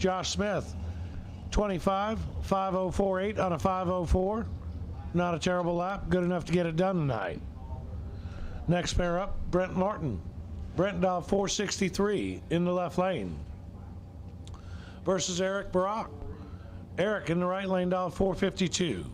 Josh Smith, 25, 5:04.8 on a 5:04. Not a terrible lap. Good enough to get it done tonight. Next pair up, Brent Martin. Brent dialed 463 in the left lane versus Eric Barak. Eric in the right lane dialed 452.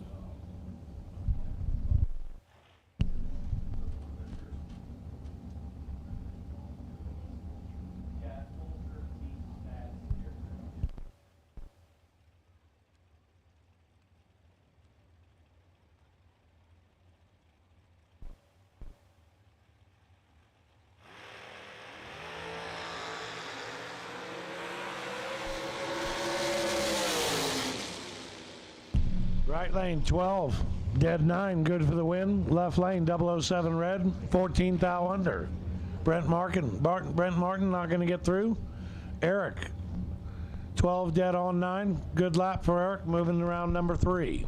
Right lane 12, dead 9, good for the win. Left lane 007 red, 14 thou under. Brent Martin not going to get through. Eric, 12 dead on 9, good lap for Eric, moving around number 3.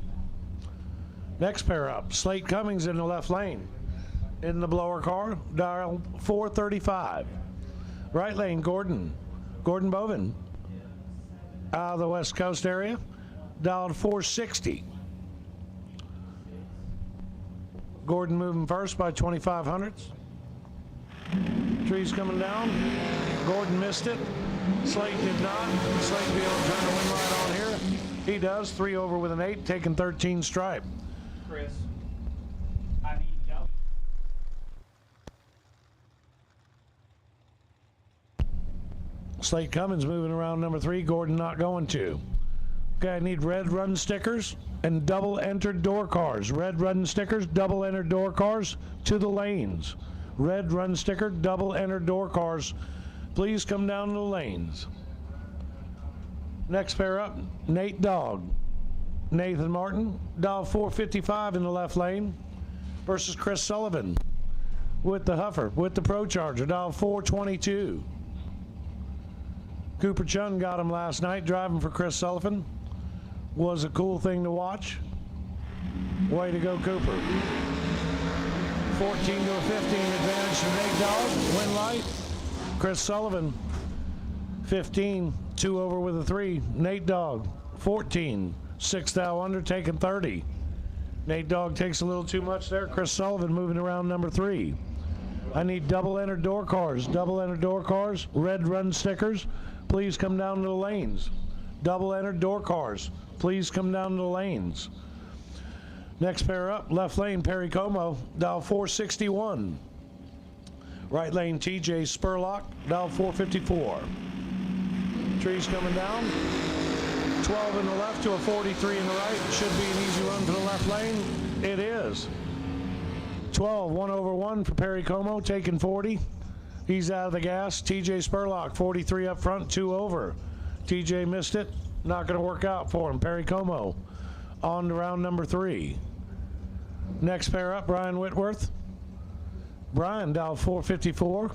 Next pair up, Slate Cummings in the left lane. In the blower car, dial 435. Right lane Gordon Bovin out of the West Coast area, dialed 460. Gordon moving first by 2,500ths. Trees coming down. Gordon missed it. Slate did not. Slate be able to turn the win right on here. He does. 3 over with an 8, taking 13 stripe. Chris, I need help. Slate Cummins moving around number 3. Gordon not going to. Okay, I need red run stickers and double entered door cars. Red run stickers, double entered door cars to the lanes. Red run sticker, double entered door cars. Please come down to the lanes. Next pair up, Nate Dogg. Nathan Martin, dial 455 in the left lane versus Chris Sullivan with the Huffer, with the Pro Charger, dial 422. Cooper Chun got him last night driving for Chris Sullivan. Was a cool thing to watch. Way to go, Cooper. 14 to a 15 advantage to Nate Dogg. Win light. Chris Sullivan, 15, 2 over with a 3. Nate Dogg, 14, 6 thou under, taking 30. Nate Dogg takes a little too much there. Chris Sullivan moving around number 3. I need double entered door cars. Double entered door cars, red run stickers. Please come down to the lanes. Double entered door cars. Please come down to the lanes. Next pair up, left lane, Perry Como, dial 461. Right lane, TJ Spurlock, dial 454. Trees coming down. 12 in the left to a 43 in the right. Should be an easy run to the left lane. It is. 12, 1 over 1 for Perry Como, taking 40. He's out of the gas. TJ Spurlock, 43 up front, 2 over. TJ missed it. Not going to work out for him. Perry Como on to round number 3. Next pair up, Brian Whitworth. Brian, dial 454.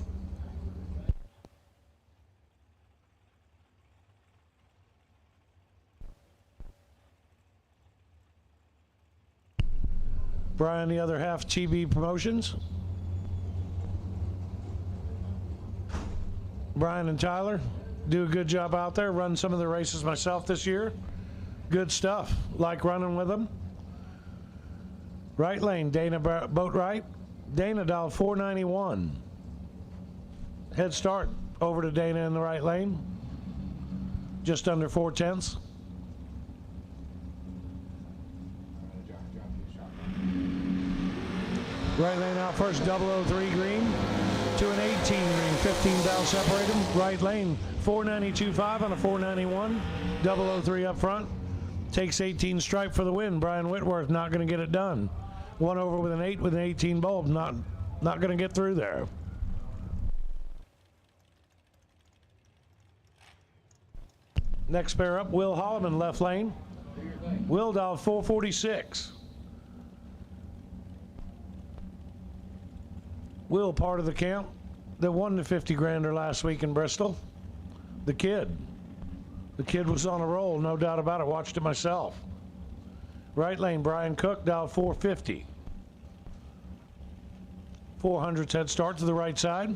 Brian, the other half, TB Promotions. Brian and Tyler do a good job out there. Run some of the races myself this year. Good stuff. Like running with them. Right lane, Dana Boatwright. Dana dialed 491. Head start over to Dana in the right lane. Just under 4/10. Right lane out first, 003 green to an 18 green, 15 thou separate them. Right lane, 492.5 on a 491, 003 up front. Takes 18 stripe for the win. Brian Whitworth not going to get it done. 1 over with an 8 with an 18 bulb, not going to get through there. Next pair up, Will Holloman, left lane. Will dial 446. Will, part of the camp that won the 50 grander last week in Bristol. The kid was on a roll, no doubt about it. Watched it myself. Right lane, Brian Cook, dial 450. 400's head start to the right side.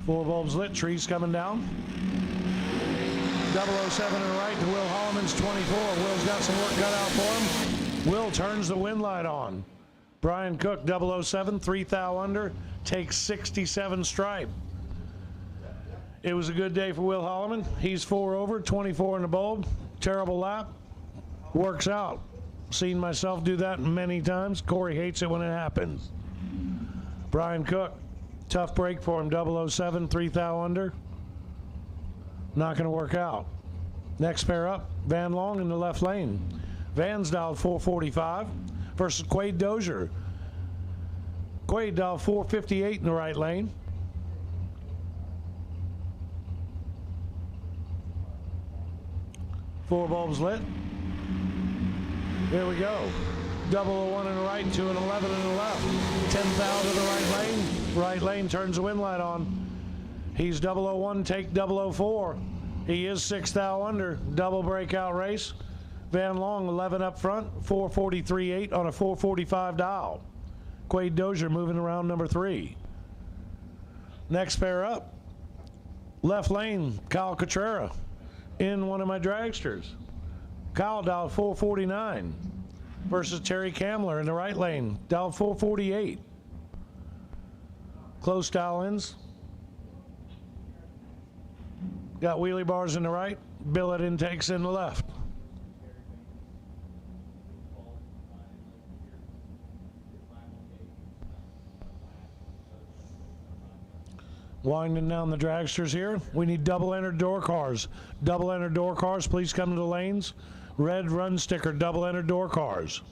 4 bulbs lit, trees coming down. 007 in the right to Will Holloman's 24. Will's got some work cut out for him. Will turns the wind light on. Brian Cook, 007, 3 thou under, takes 67 stripe. It was a good day for Will Holloman. He's 4 over, 24 in the bulb. Terrible lap. Works out. Seen myself do that many times. Corey hates it when it happens. Brian Cook, tough break for him, 007, 3 thou under. Not going to work out. Next pair up, Van Long in the left lane. Van's dialed 445 versus Quade Dozier. Quade dialed 458 in the right lane. Four bulbs lit. Here we go. 001 in the right, 2 and 11 in the left. 10,000 to the right lane. Right lane turns the wind light on. He's 001, take 004. He is 6 thou under. Double breakout race. Van Long 11 up front, 443.8 on a 445 dial. Quade Dozier moving around number 3. Next pair up. Left lane, Kyle Cotrera in one of my dragsters. Kyle dialed 449 versus Terry Kamler in the right lane, dialed 448. Close dial ins. Got wheelie bars in the right, billet intakes in the left. Winding down the dragsters here. We need double entered door cars. Double entered door cars, please come to the lanes. Red run sticker, double entered door cars.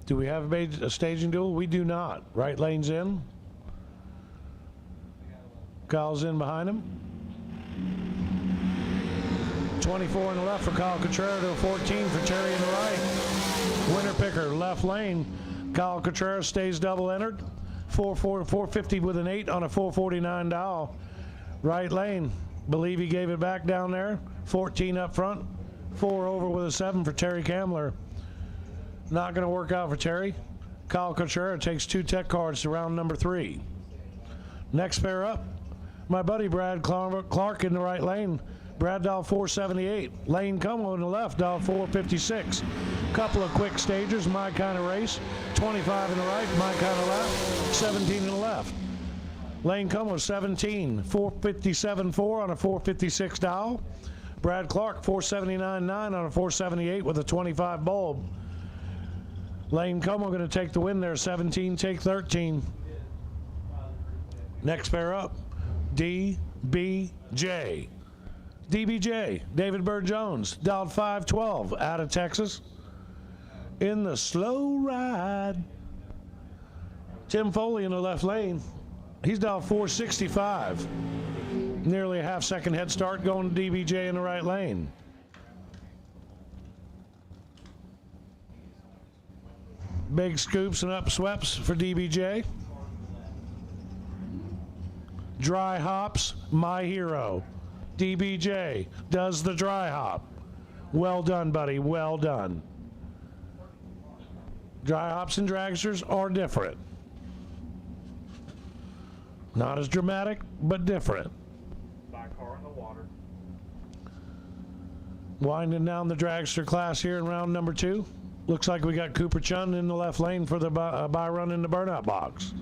Do we have a staging duel? We do not. Right lane's in. Kyle's in behind him. 24 in the left for Kyle Cotrera to a 14 for Terry in the right. Winner picker, left lane. Kyle Cotrera stays double entered. 450 with an 8 on a 449 dial. Right lane, believe he gave it back down there. 14 up front. 4 over with a 7 for Terry Kamler. Not going to work out for Terry. Kyle Cotrera takes 2 tech cards to round number 3. Next pair up, my buddy Brad Clark in the right lane. Brad dial 478. Lane Como in the left, dial 456. Couple of quick stagers, my kind of race. 25 in the right, my kind of left. 17 in the left. Lane Como 17, 457.4 on a 456 dial. Brad Clark 479.9 on a 478 with a 25 bulb. Lane Como going to take the win there, 17, take 13. Next pair up, DBJ. DBJ, David Bird Jones, dialed 512 out of Texas. In the slow ride. Tim Foley in the left lane. He's dialed 465. Nearly a half-second head start going to DBJ in the right lane. Big scoops and upsweeps for DBJ. Dry hops, my hero. DBJ does the dry hop. Well done, buddy, well done. Dry hops and dragsters are different. Not as dramatic, but different. By car in the water. Winding down the dragster class here in round number 2. Looks like we got Cooper Chun in the left lane for the buy run in the burnout box.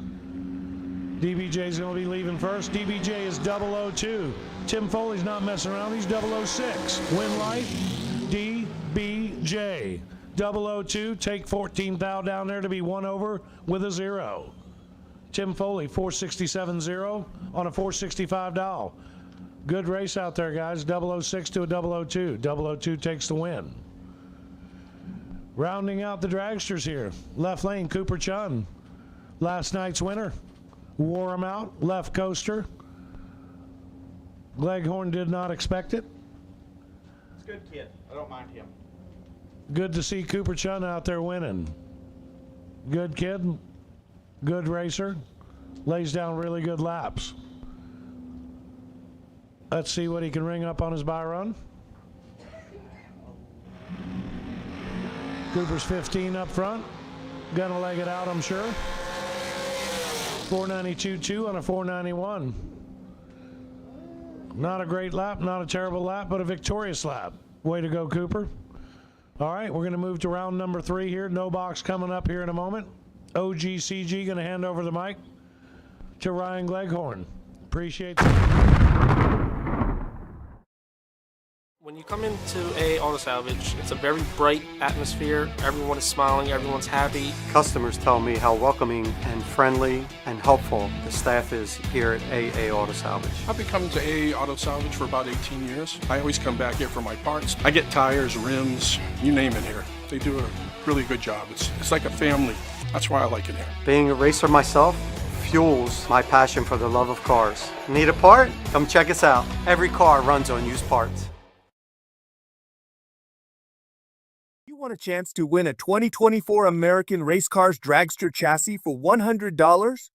DBJ's going to be leaving first. DBJ is 002. Tim Foley's not messing around. He's 006. Win light, DBJ. 002, take 14 thou down there to be 1 over with a 0. Tim Foley, 467.0 on a 465 dial. Good race out there, guys. 006 to a 002. 002 takes the win. Rounding out the dragsters here. Left lane, Cooper Chun. Last night's winner. Wore him out. Left coaster. Gleghorn did not expect it. It's a good kid. I don't mind him. Good to see Cooper Chun out there winning. Good kid. Good racer. Lays down really good laps. Let's see what he can ring up on his buy run. Cooper's 15 up front. Gonna leg it out, I'm sure. 492.2 on a 491. Not a great lap, not a terrible lap, but a victorious lap. Way to go, Cooper. All right, we're going to move to round number 3 here. No box coming up here in a moment. OGCG going to hand over the mic to Ryan Gleghorn. Appreciate that. When you come into AA Auto Salvage, it's a very bright atmosphere. Everyone is smiling, everyone's happy. Customers tell me how welcoming and friendly and helpful the staff is here at AA Auto Salvage. I've been coming to AA Auto Salvage for about 18 years. I always come back here for my parts. I get tires, rims, you name it here. They do a really good job. It's like a family. That's why I like it here. Being a racer myself fuels my passion for the love of cars. Need a part? Come check us out. Every car runs on used parts. You want a chance to win a 2024 American Race Cars Dragster chassis for $100?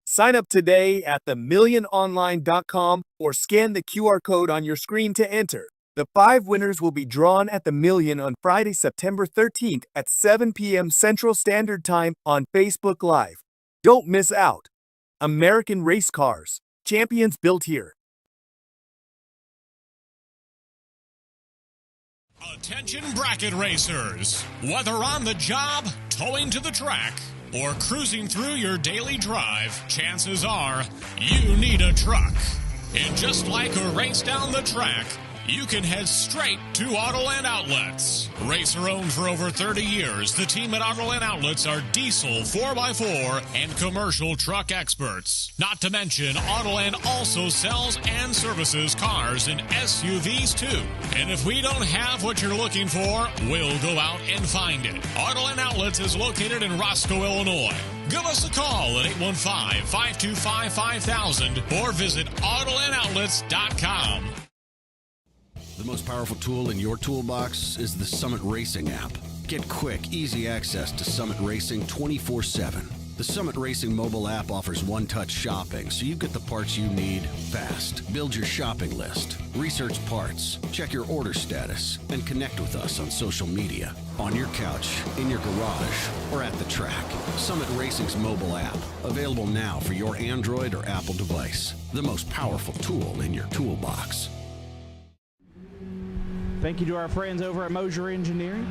Sign up today at themilliononline.com or scan the QR code on your screen to enter. The 5 winners will be drawn at the Million on Friday, September 13th at 7 p.m. Central Standard Time on Facebook Live. Don't miss out. American Race Cars, champions built here. Attention bracket racers! Whether on the job, towing to the track, or cruising through your daily drive, chances are you need a truck. And just like a race down the track, you can head straight to Autoland Outlets. Racer owned for over 30 years, the team at Autoland Outlets are diesel 4x4 and commercial truck experts. Not to mention, Autoland also sells and services cars and SUVs too. And if we don't have what you're looking for, we'll go out and find it. Autoland Outlets is located in Roscoe, Illinois. Give us a call at 815-525-5000 or visit AutolandOutlets.com. The most powerful tool in your toolbox is the Summit Racing app. Get quick, easy access to Summit Racing 24/7. The Summit Racing mobile app offers one-touch shopping, so you get the parts you need fast. Build your shopping list, research parts, check your order status, and connect with us on social media, on your couch, in your garage, or at the track. Summit Racing's mobile app, available now for your Android or Apple device. The most powerful tool in your toolbox. Thank you to our friends over at Mosier Engineering.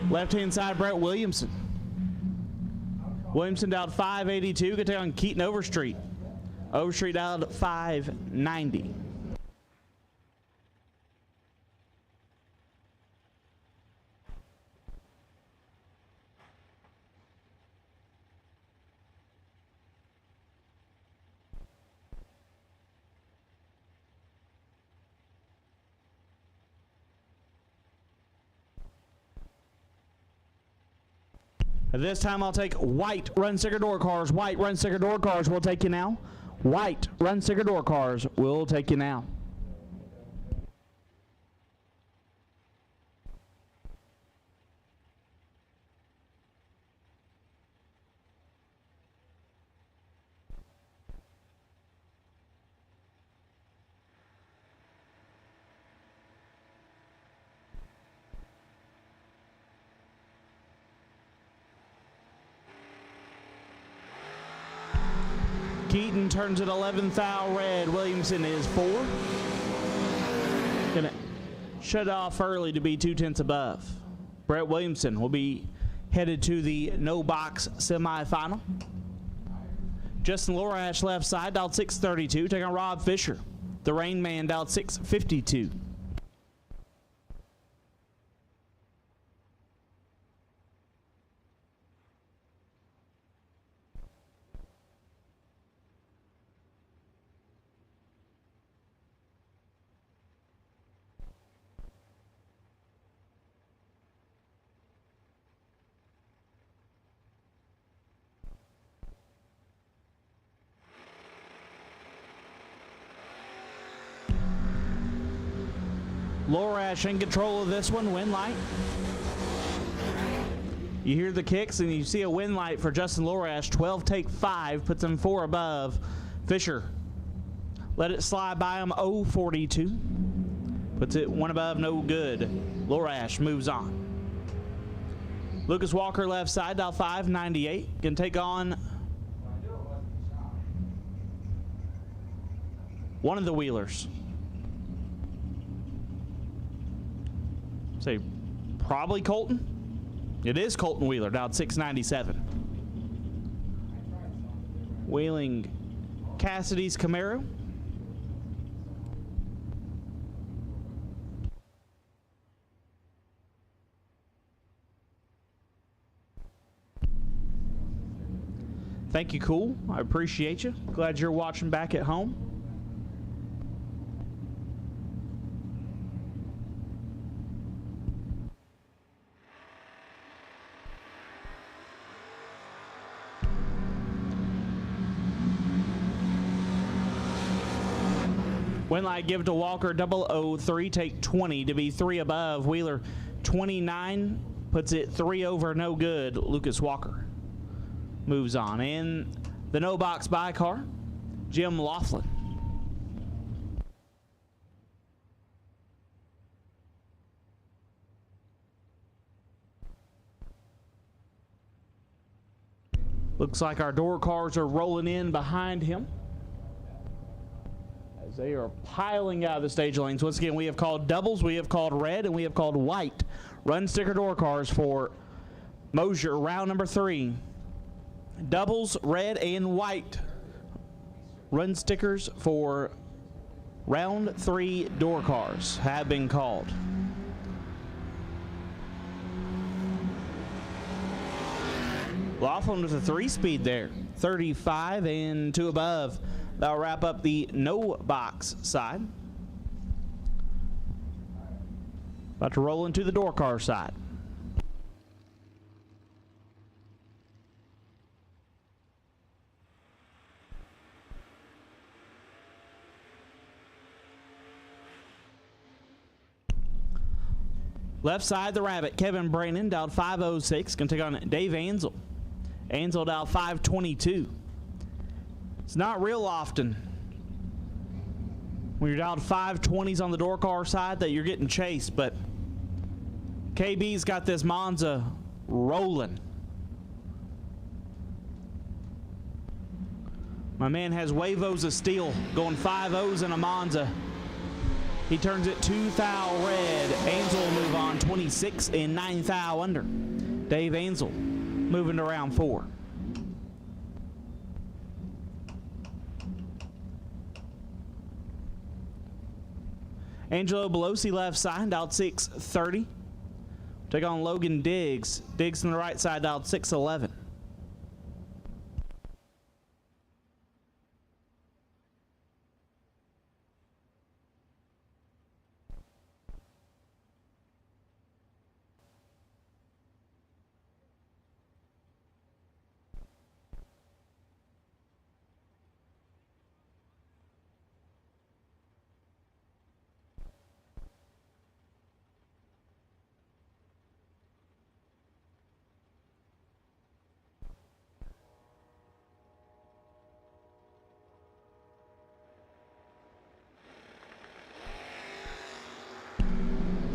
Left-hand side, Brett Williamson. Williamson down 582, good take on Keaton Overstreet. Overstreet down 590. This time I'll take white run sticker door cars. White run sticker door cars will take you now. White run sticker door cars will take you now. Keaton turns at 11th thou red. Williamson is 4. Gonna shut off early to be 2/10 above. Brett Williamson will be headed to the no box semifinal. Justin Lorash left side, dialed 632, taking on Rob Fisher. The Rain Man dialed 652. Lorash in control of this one, win light. You hear the kicks, and you see a win light for Justin Lorash. 12 take 5, puts him 4 above. Fisher let it slide by him. 0-42. Puts it 1 above, no good. Lorash moves on. Lucas Walker left side, dial 598. Can take on one of the Wheelers. Say, probably Colton. It is Colton Wheeler, down 697. Wheeling Cassidy's Camaro. Thank you, Cool. I appreciate you. Glad you're watching back at home. Winlight give it to Walker, 003, take 20 to be 3 above. Wheeler 29, puts it 3 over, no good. Lucas Walker moves on. In the no box by car, Jim Laughlin. Looks like our door cars are rolling in behind him. They are piling out of the stage lanes. Once again, we have called doubles, we have called red, and we have called white. Run sticker door cars for Mosier, round number 3. Doubles, red, and white. Run stickers for round 3 door cars have been called. Laughlin with a 3-speed there. 35 and 2 above. That'll wrap up the no box side. About to roll into the door car side. Left side, the Rabbit, Kevin Brannon, dialed 506. Going to take on Dave Ansel. Ansel dialed 522. It's not real often when you're dialed 520s on the door car side that you're getting chased, but KB's got this Monza rolling. My man has Huevos of Steel going 5-0s in a Monza. He turns it 2 thou red. Ansel will move on 26 and 9 thou under. Dave Ansel moving to round 4. Angelo Belosi left side, dialed 630. Take on Logan Diggs. Diggs on the right side, dialed 611.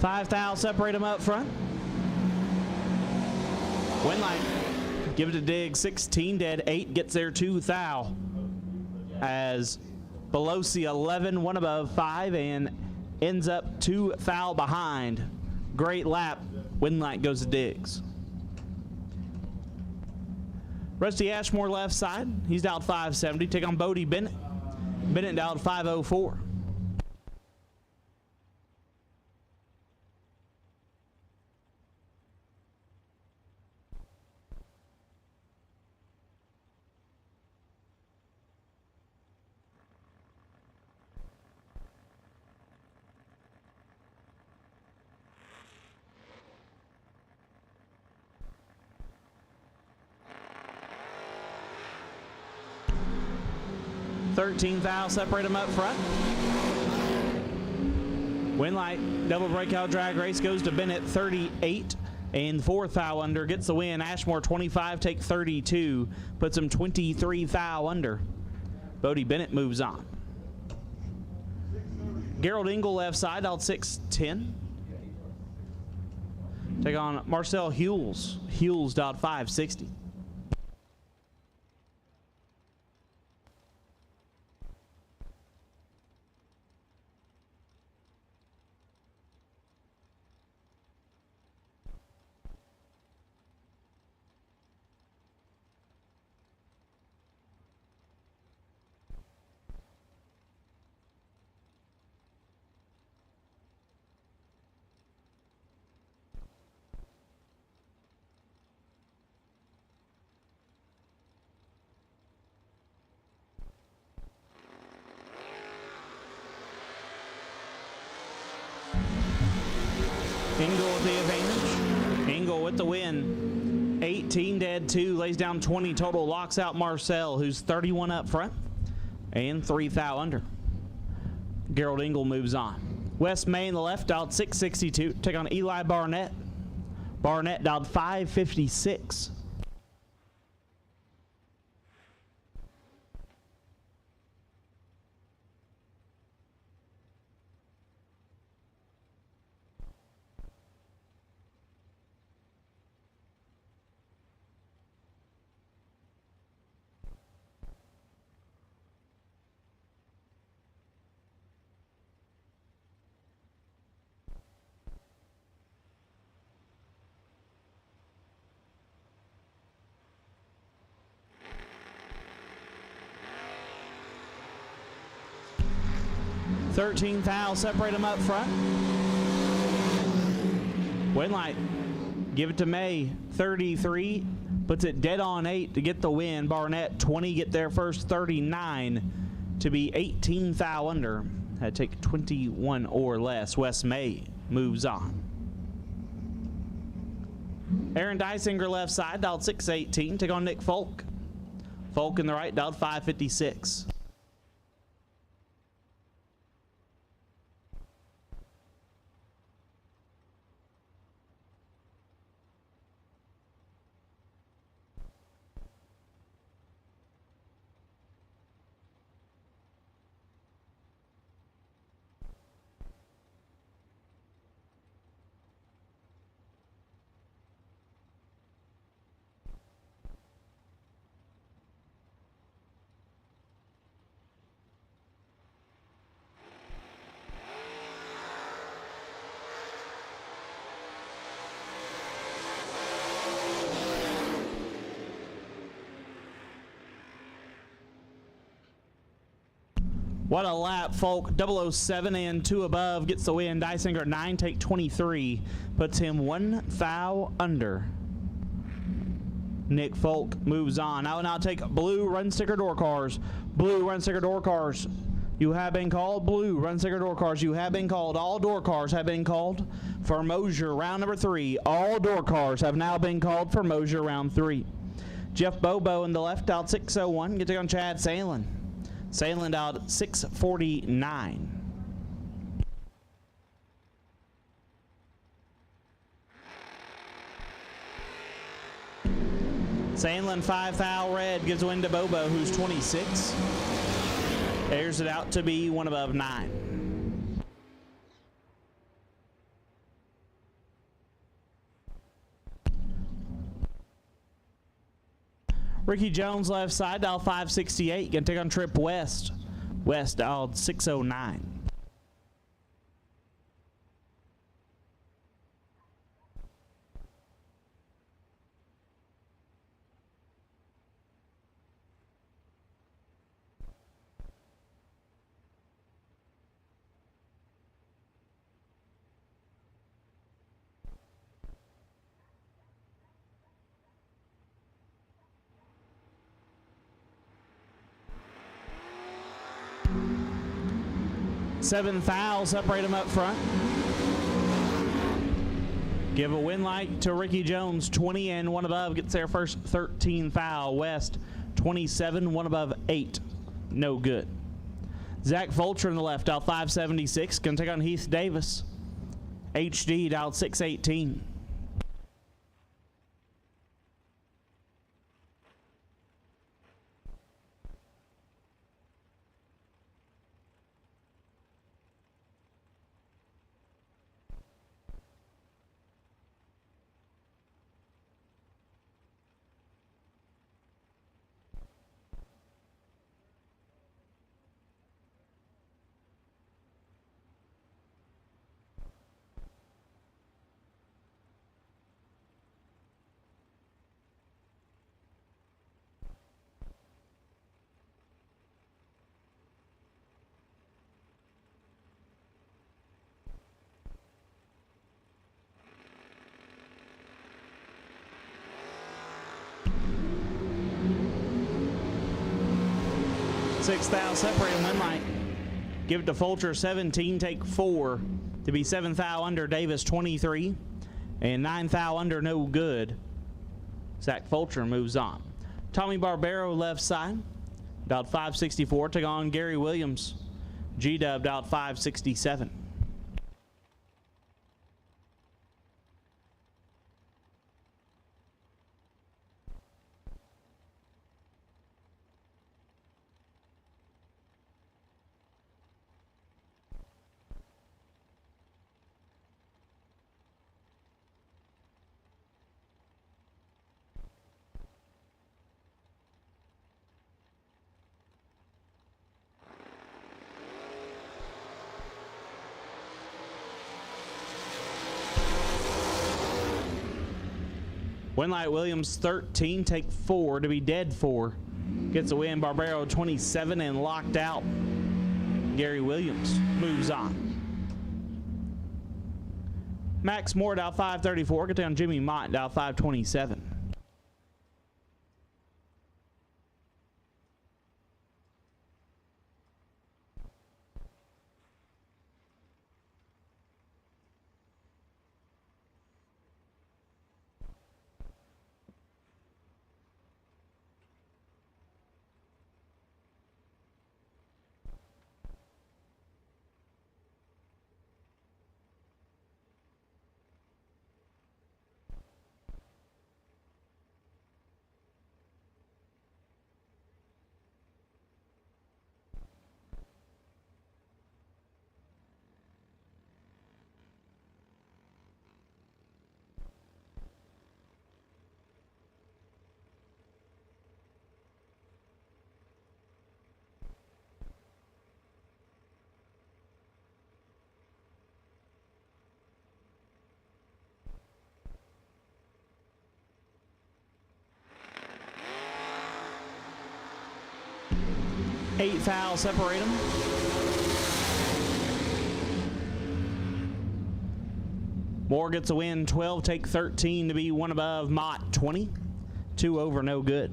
Five thou separate them up front. Winlight, give it to Diggs. 16 dead, 8 gets there 2 thou. As Belosi 11, 1 above 5, and ends up 2 thou behind. Great lap. Winlight goes to Diggs. Rusty Ashmore left side. He's dialed 570. Take on Bodie Bennett. Bennett dialed 504. Thou separate them up front. Winlight double breakout drag race goes to Bennett 38 And 4th thou under gets the win. Ashmore 25, take 32, puts him 23 thou under. Bodie Bennett moves on. Gerald Engel left side, out 6-10. Take on Marcel Hughes. Hughes dot 560. Engel with the advantage. Engel with the win. 18 dead 2, lays down 20 total, locks out Marcel, who's 31 up front and 3 thou under. Gerald Engel moves on. Wes May in the left dialed 662. Take on Eli Barnett. Barnett dialed 556. Thirteen thou, separate them up front. Wainlight, give it to May, 33, puts it dead on 8 to get the win. Barnett, 20, get there first, 39 to be 18 thou under. Had to take 21 or less. Wes May moves on. Aaron Dysinger left side, dialed 618, take on Nick Folk. Folk in the right, dialed 556. What a lap, Folk. 007 and 2 above gets the win. Dysinger 9, take 23, puts him 1 thou under. Nick Folk moves on. I will now take blue run sticker door cars. Blue run sticker door cars. You have been called. Blue run sticker door cars. You have been called. All door cars have been called for Mosier round number 3. All door cars have now been called for Mosier round 3. Jeff Bobo in the left out 601. Get to go on Chad Salen. Salen out 649. Sandlin 5 thou red gives win to Bobo, who's 26. Airs it out to be 1 above 9. Ricky Jones left side, dial 568. Gonna take on Trip West. West dialed 609. Seven thou, separate them up front. Give a win light to Ricky Jones, 20 and 1 above, gets there first. 13 thou. West 27, 1 above 8, no good. Zach Fulcher in the left, out 576, gonna take on Heath Davis. HD dialed 618. 6 thou separate and win light. Give it to Fulcher 17, take 4 to be 7 thou under Davis 23 and 9 thou under no good. Zach Fulcher moves on. Tommy Barbero left side, about 564, take on Gary Williams. G-Dub out 567. Winlight Williams 13, take 4 to be dead 4. Gets a win. Barbero 27 and locked out. Gary Williams moves on. Max Moore out 534. Get down Jimmy Mott out 527. Eight fouls separate them. Moore gets a win, 12, take 13 to be 1 above. Mott 20, 2 over, no good.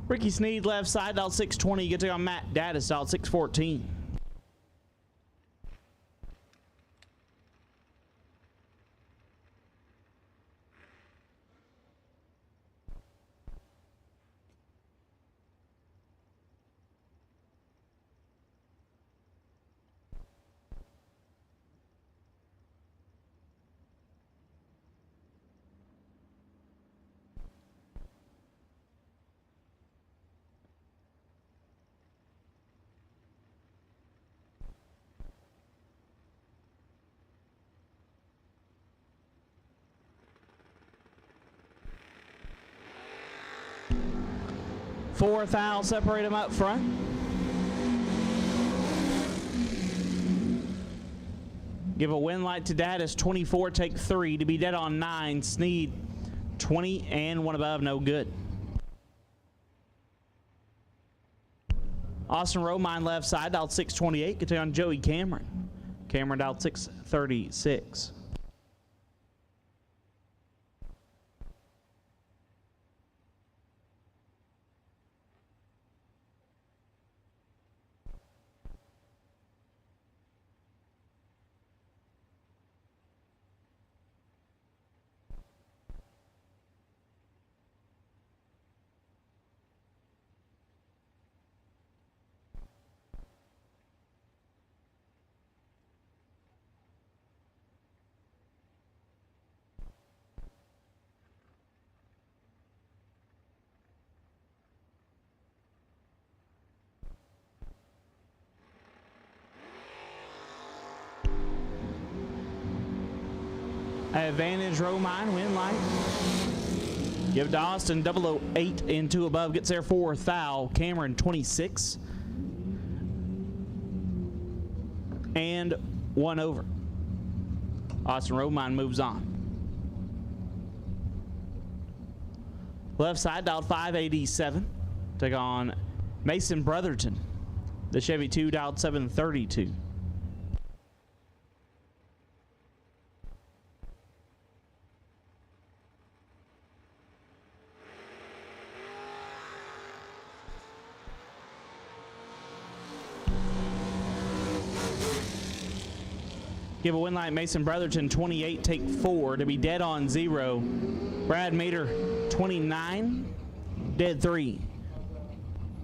Ricky Sneed left side out 620, gets it on Matt Daddis out 614. Four fouls separate them up front. Give a win light to Daddis, 24, take 3 to be dead on 9. Sneed 20 and 1 above, no good. Austin Romine left side out 628, get on Joey Cameron. Cameron out 636. Advantage Romine, win light. Give to Austin 008 and 2 above. Gets there 4 thou. Cameron 26. And 1 over. Austin Romine moves on. Left side dialed 587. Take on Mason Brotherton. The Chevy 2 dialed 732. Give a win light Mason Brotherton 28, take 4 to be dead on 0. Brad Mater 29, dead 3.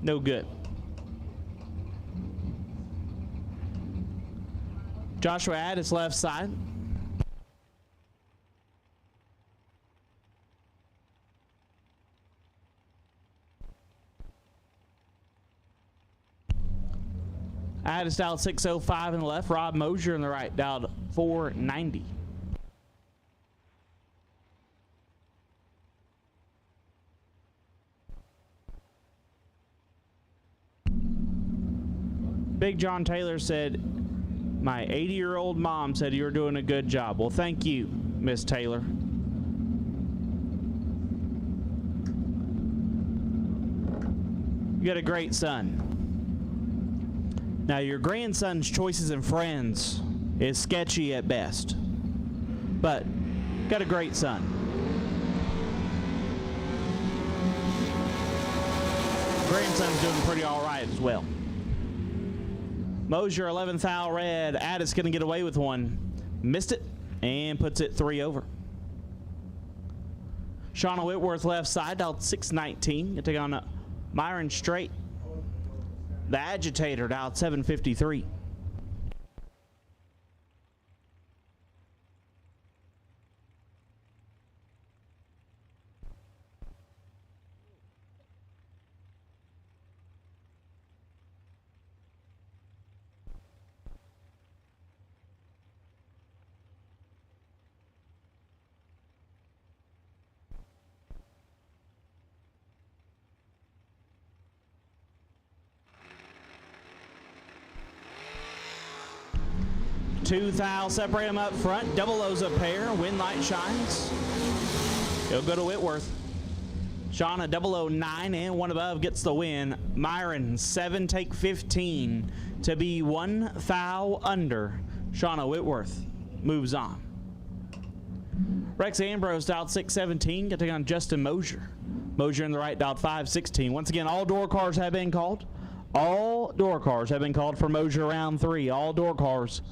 No good. Joshua Addis left side. Addis dialed 605 in the left. Rob Mosier in the right dialed 490. Big John Taylor said, my 80-year-old mom said you're doing a good job. Well, thank you, Miss Taylor. You got a great son. Now, your grandson's choices and friends is sketchy at best, but got a great son. Grandson's doing pretty all right as well. Mosier, 11th foul red. Addis going to get away with one. Missed it and puts it 3 over. Shauna Whitworth left side, dialed 619. Going to take on Myron Straight. The agitator dialed 753. Two thou separate them up front. Double O's a pair. Win light shines. It'll go to Whitworth. Shauna 009 and one above gets the win. Myron 7 take 15 to be 1 foul under. Shauna Whitworth moves on. Rex Ambrose dialed 617. Getting on Justin Mosier. Mosier in the right dialed 516. Once again, all door cars have been called. All door cars have been called for Mosier round 3. All door cars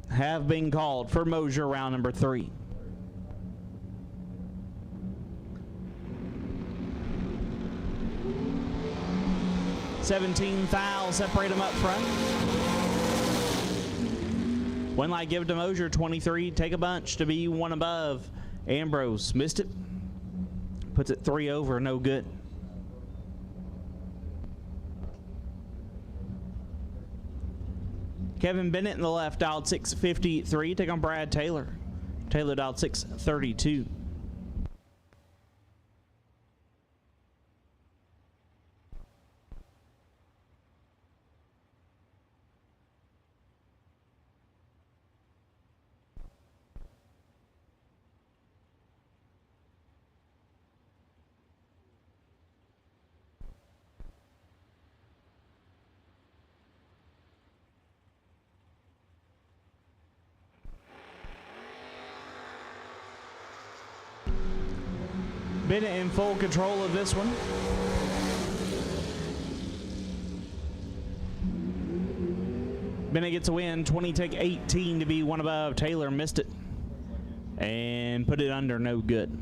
have been called for Mosier round number 3. $17 fouls separate them up front. One light give it to Mosier, 23. Take a bunch to be 1 above. Ambrose missed it. Puts it 3 over, no good. Kevin Bennett in the left dialed 653. Take on Brad Taylor. Taylor dialed 632. Bennett in full control of this one. Bennett gets a win, 20 take 18 to be 1 above. Taylor missed it and put it under, no good.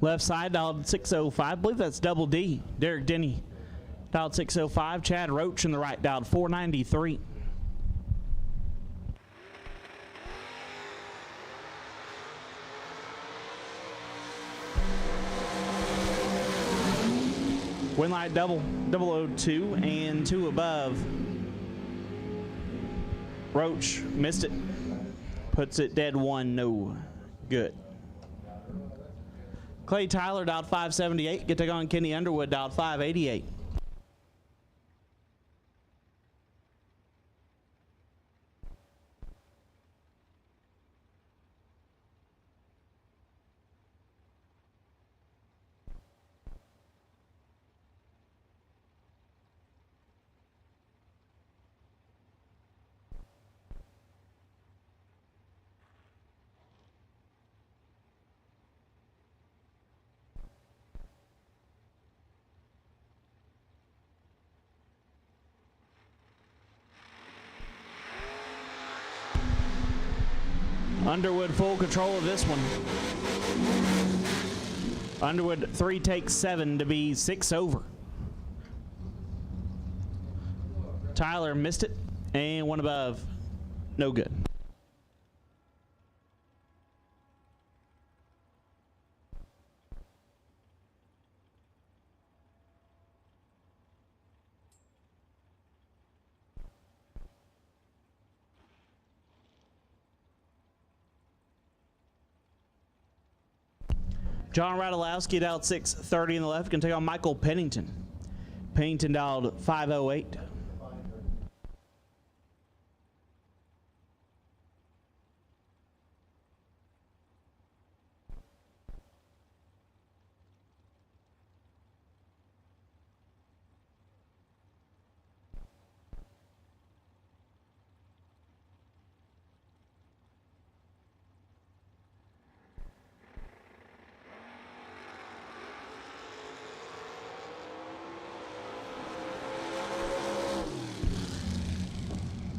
Left side dialed 605. I believe that's double D. Derek Denny dialed 605. Chad Roach in the right dialed 493. Win light double 002 and 2 above. Roach missed it. Puts it dead 1, no good. Clay Tyler dialed 578. Get to go on Kenny Underwood dialed 588. Underwood full control of this one. Underwood 3 takes 7 to be 6 over. Tyler missed it, and 1 above, no good. John Radulowski dialed 630 in the left, can take on Michael Pennington. Pennington dialed 508.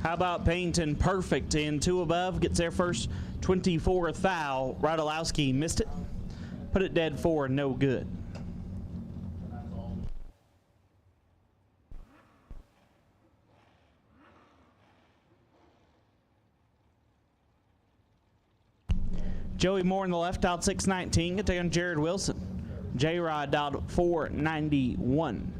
How about Pennington perfect in 2 above, gets their first 24th thou. Radulowski missed it, put it dead 4, no good. Joey Moore in the left dialed 619, can take on Jared Wilson. J-Rod dialed 491.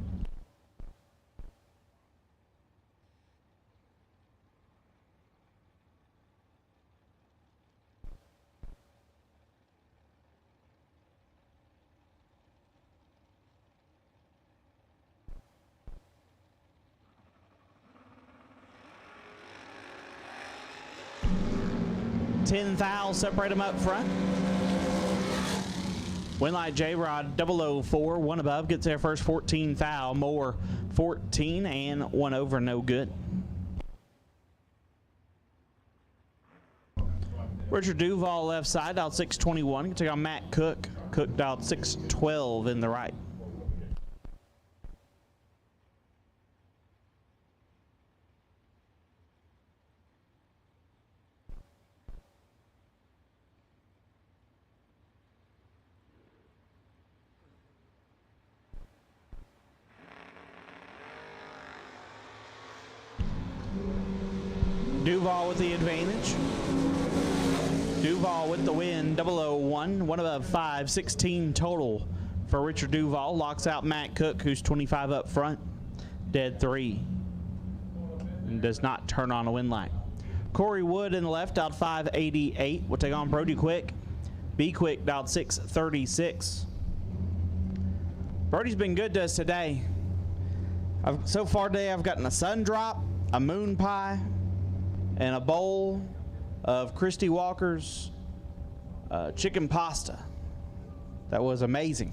Thou separate them up front. Winlight J-Rod 004, 1 above, gets their first 14 thou. Moore 14 and 1 over, no good. Richard Duval left side, dialed 621, can take on Matt Cook. Cook dialed 612 in the right. Duval with the advantage. Duval with the win, 001, 1 above 5, 16 total for Richard Duval. Locks out Matt Cook, who's 25 up front, dead 3, and does not turn on a win light. Corey Wood in the left, dialed 588, will take on Brody Quick. B Quick dialed 636. Brody's been good to us today. So far today, I've gotten a sun drop, a moon pie, and a bowl of Christy Walker's chicken pasta. That was amazing.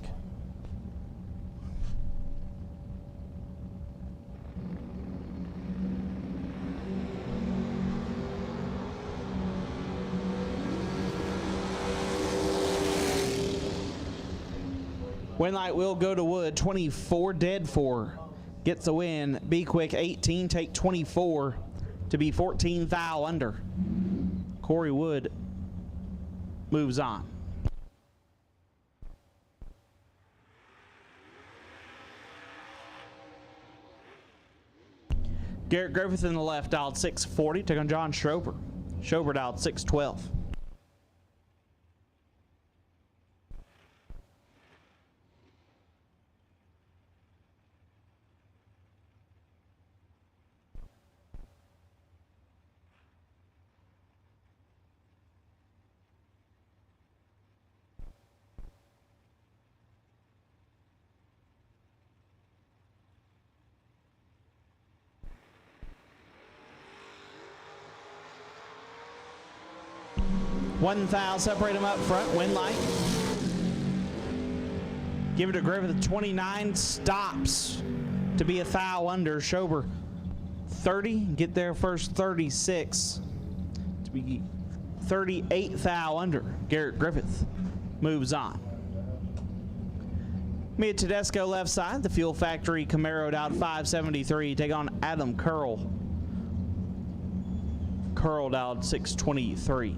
Winlight will go to Wood, 24 dead 4. Gets the win. Be Quick 18, take 24 to be 14 thou under. Corey Wood moves on. Garrett Griffith in the left, dialed 640, took on John Schrober. Schrober dialed 612. One thou, separate them up front, Winlight. Give it to Griffith, 29, stops to be a thou under. Schober 30, get their first 36 to be 38 thou under. Garrett Griffith moves on. Mia Tedesco left side, the Fuel Factory Camaro out 573, take on Adam Curl. Curl out 623.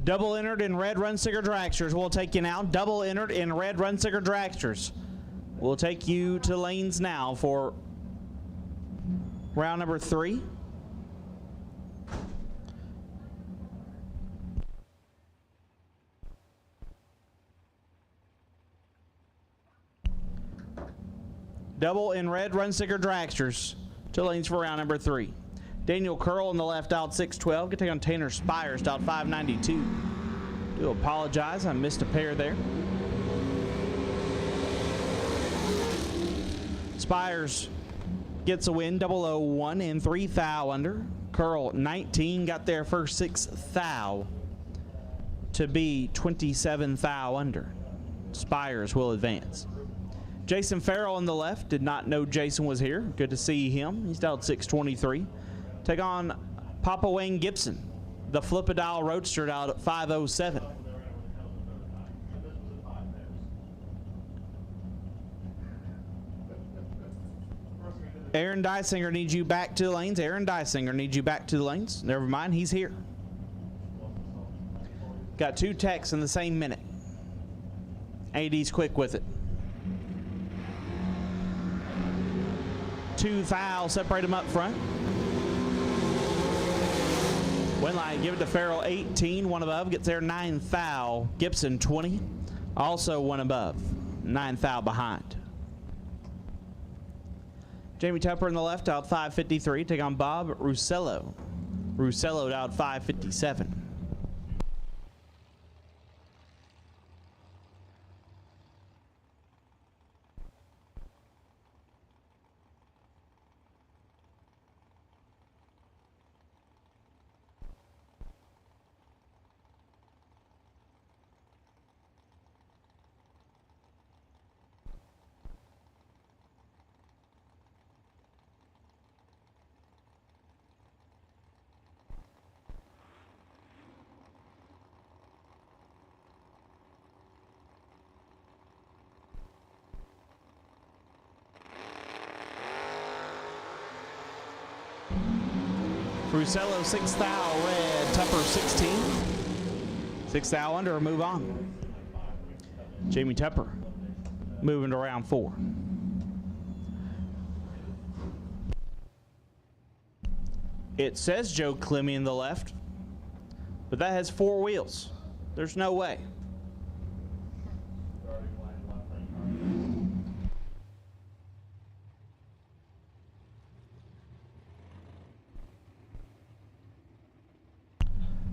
Double entered in red Runsicker Dragsters. We'll take you now. Double entered in red Runsicker Dragsters. We'll take you to lanes now for round number 3. Double in red Runsicker Dragsters to lanes for round number 3. Daniel Curl on the left, dialed 612. Get take on Tanner Spires, dialed 592. Do apologize, I missed a pair there. Spires gets a win, 001 and 3 thou under. Curl 19 got their first 6 thou to be 27 thou under. Spires will advance. Jason Farrell on the left, did not know Jason was here. Good to see him. He's dialed 623. Take on Papa Wayne Gibson, the Flip-A-Dial Roadster, dialed at 507. Aaron Dysinger needs you back to the lanes. Aaron Dysinger needs you back to the lanes. Never mind, he's here. Got 2 techs in the same minute. AD's quick with it. 2 thou, separate them up front. Winlight, give it to Farrell, 18, 1 above, gets there 9 thou. Gibson, 20, also 1 above, 9 thou behind. Jamie Tupper on the left, dialed 553, take on Bob Russello. Russello dialed 557. Russello 6 thou, red. Tupper 16. 6 thou under, move on. Jamie Tupper moving to round 4. It says Joe Clemmy in the left, but that has 4 wheels. There's no way.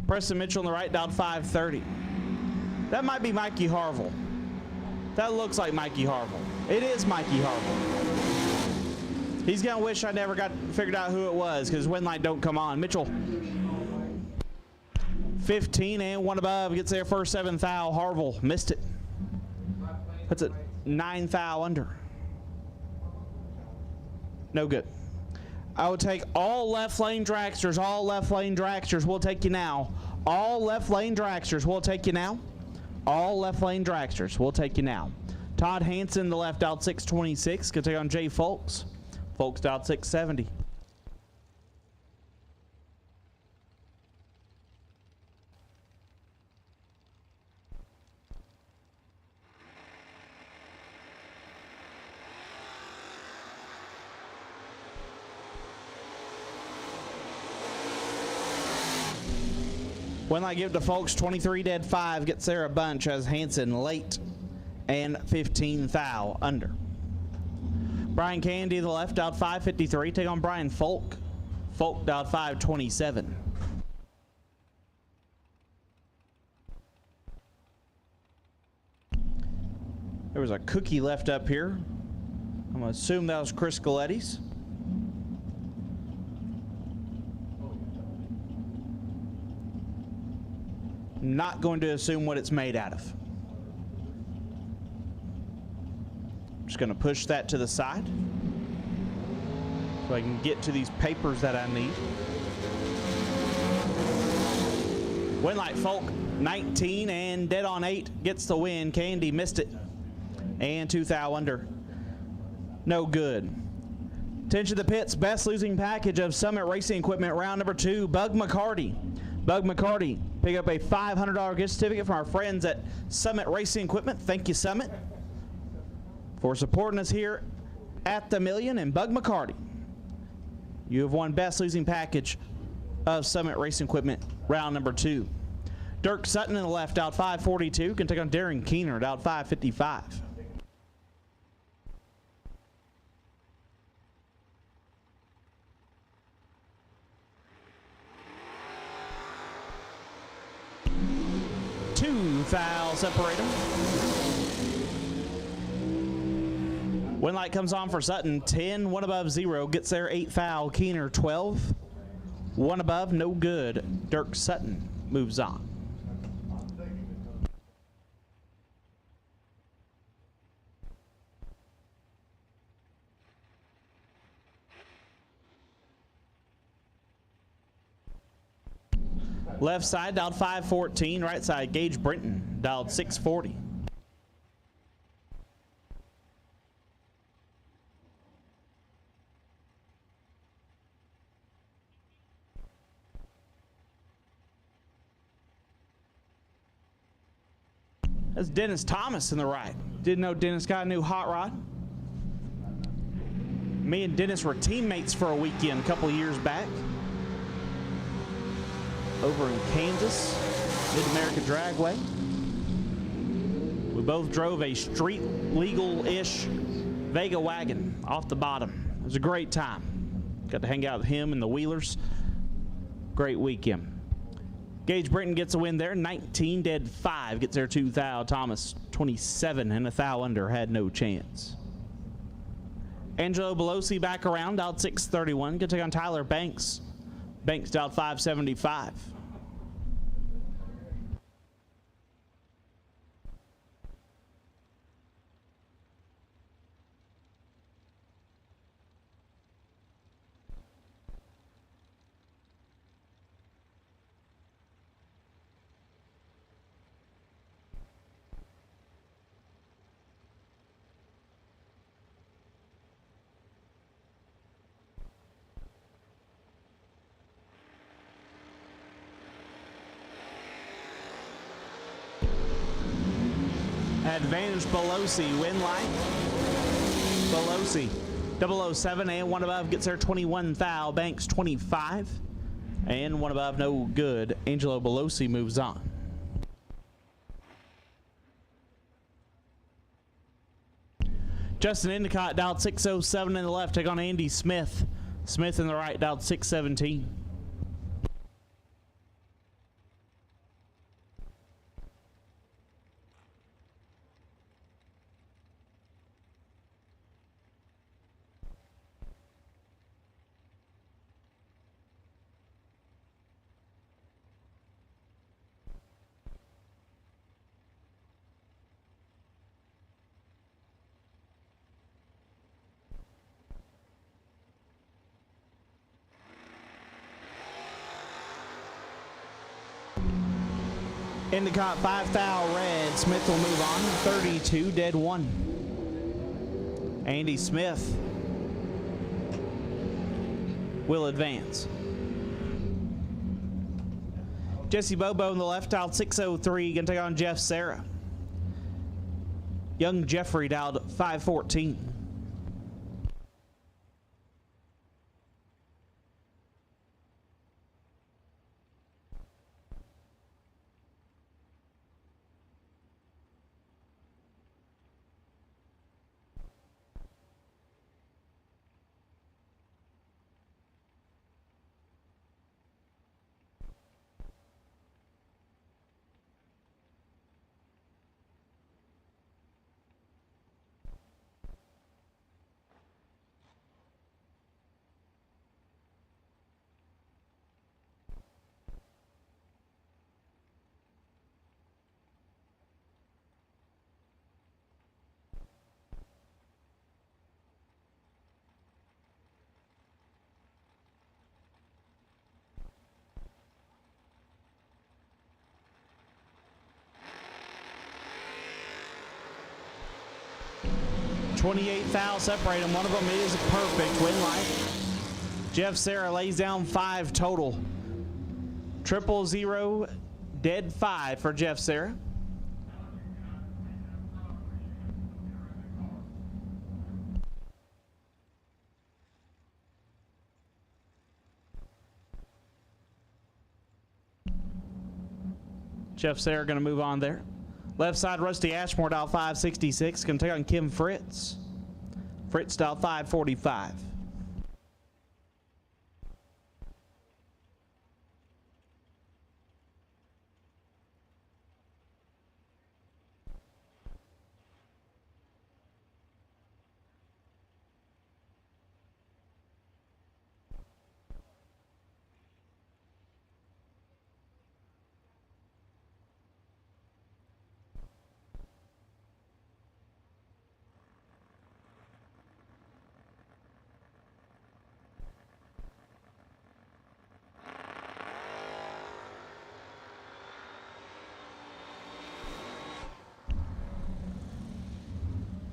Preston Mitchell on the right, dialed 530. That might be Mikey Harville. That looks like Mikey Harville. It is Mikey Harville. He's gonna wish I never got figured out who it was because Winlight don't come on. Mitchell, 15 and 1 above, gets there first 7 thou. Harville missed it. That's a 9 thou under. No good. I will take all left lane dragsters, all left lane dragsters. We'll take you now. All left lane dragsters. We'll take you now. All left lane dragsters. We'll take you now. Todd Hanson, the left, dialed 626. Gonna take on Jay Folks. Folks dialed 670. When I give to Folks, 23 dead 5, gets there a bunch as Hanson late and 15 thou under. Brian Candy, the left, dialed 553. Take on Brian Folk. Folk dialed 527. There was a cookie left up here. I'm going to assume that was Chris Galetti's. Not going to assume what it's made out of. Just going to push that to the side so I can get to these papers that I need. Winlight Folk 19 and dead on 8 gets the win. Candy missed it and 2 thou under. No good. Attention to the pits, best losing package of Summit Racing Equipment round number 2. Bug McCarty. Bug McCarty, pick up a $500 gift certificate from our friends at Summit Racing Equipment. Thank you, Summit, for supporting us here at the Million. And Bug McCarty, you have won Best Losing Package of Summit Racing Equipment, round number 2. Dirk Sutton in the left, out 542, can take on Darren Keener at out 555. Two fouls separate them. When light comes on for Sutton, 10, 1 above 0, gets there 8 foul. Keener 12, 1 above, no good. Dirk Sutton moves on. Left side dialed 514, right side Gage Brenton dialed 640. That's Dennis Thomas in the right. Didn't know Dennis got a new hot rod. Me and Dennis were teammates for a weekend a couple of years back over in Kansas, Mid-America Dragway. We both drove a street legal-ish Vega wagon off the bottom. It was a great time. Got to hang out with him and the Wheelers. Great weekend. Gage Brenton gets a win there, 19 dead 5, gets there 2 thou. Thomas 27 and a thou under, had no chance. Angelo Belosi back around, dialed 631, gonna take on Tyler Banks. Banks dialed 575. Advantage Belosi, win light. Belosi, 007 and 1 above, gets there 21 thou. Banks 25 and 1 above, no good. Angelo Belosi moves on. Justin Endicott dialed 607 in the left, take on Andy Smith. Smith in the right, dialed 617. Endicott 5 thou red. Smith will move on. 32 dead 1. Andy Smith will advance. Jesse Bobo in the left, dialed 603, gonna take on Jeff Serra. Young Jeffrey dialed 514. Fouls separate them. One of them is a perfect win light. Jeff Serra lays down 5 total. 000, dead 5 for Jeff Sarah. Jeff Sarah going to move on there. Left side, Rusty Ashmore, dial 566. Going to take on Kim Fritz. Fritz, dial 545.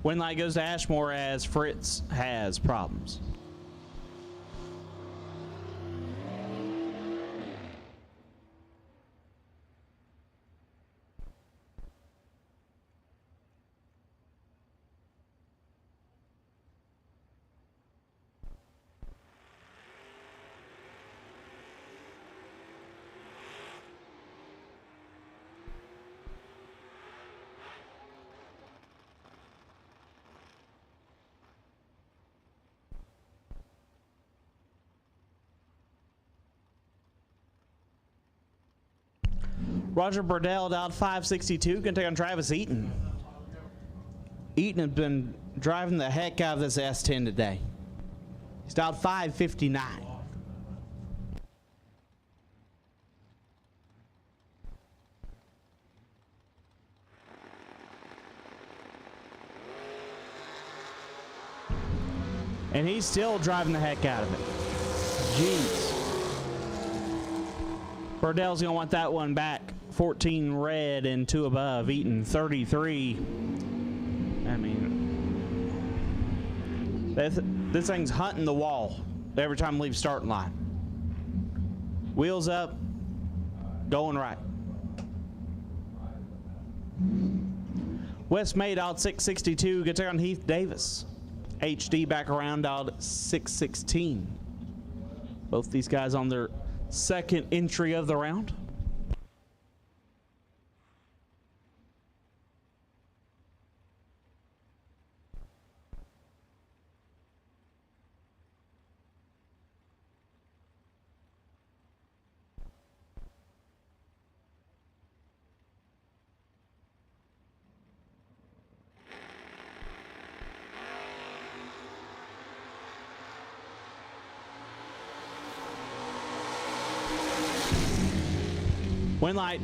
Win light goes to Ashmore as Fritz has problems. Roger Burdell dialed 562, going to take on Travis Eaton. Eaton has been driving the heck out of this S10 today. He's dialed 559. And he's still driving the heck out of it. Jeez. Burdell's going to want that one back. 14 red and 2 above. Eaton 33. I mean, this thing's hunting the wall every time it leaves starting line. Wheels up, going right. West May out 662. Gets there on Heath Davis. HD back around out 616. Both these guys on their second entry of the round. Win light,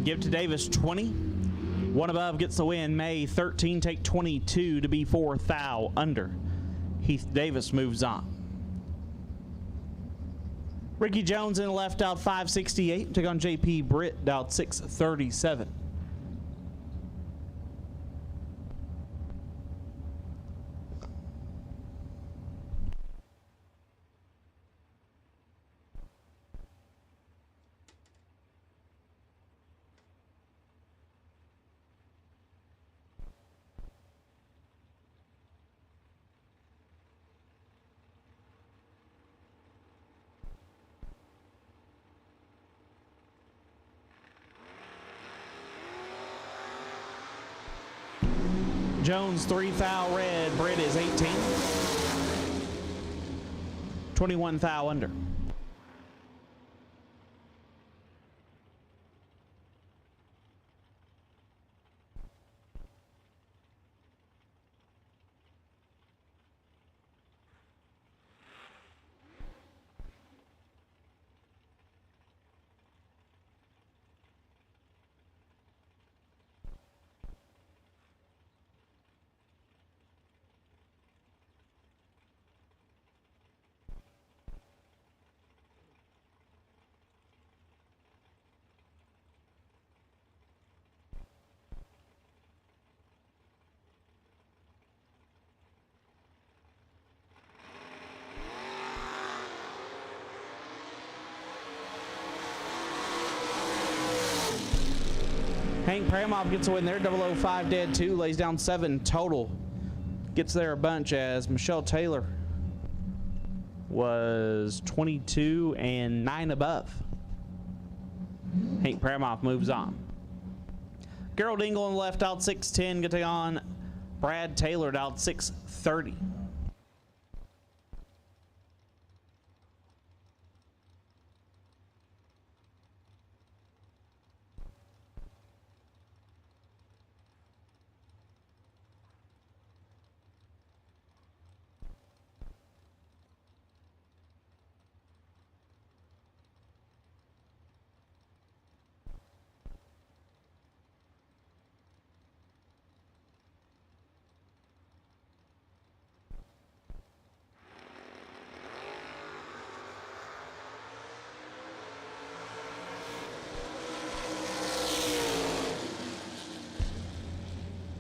give to Davis 20. One above gets the win. May 13, take 22 to be 4 thou under. Heath Davis moves on. Ricky Jones in the left out 568. Take on JP Britt out 637. Jones 3 thou red, Britt is 18. 21 thou under. Hank Pramoff gets a win there. 005 dead 2, lays down 7 total. Gets there a bunch as Michelle Taylor was 22 and 9 above. Hank Pramoff moves on. Gerald England left out 6'10", getting on Brad Taylor out 6'30".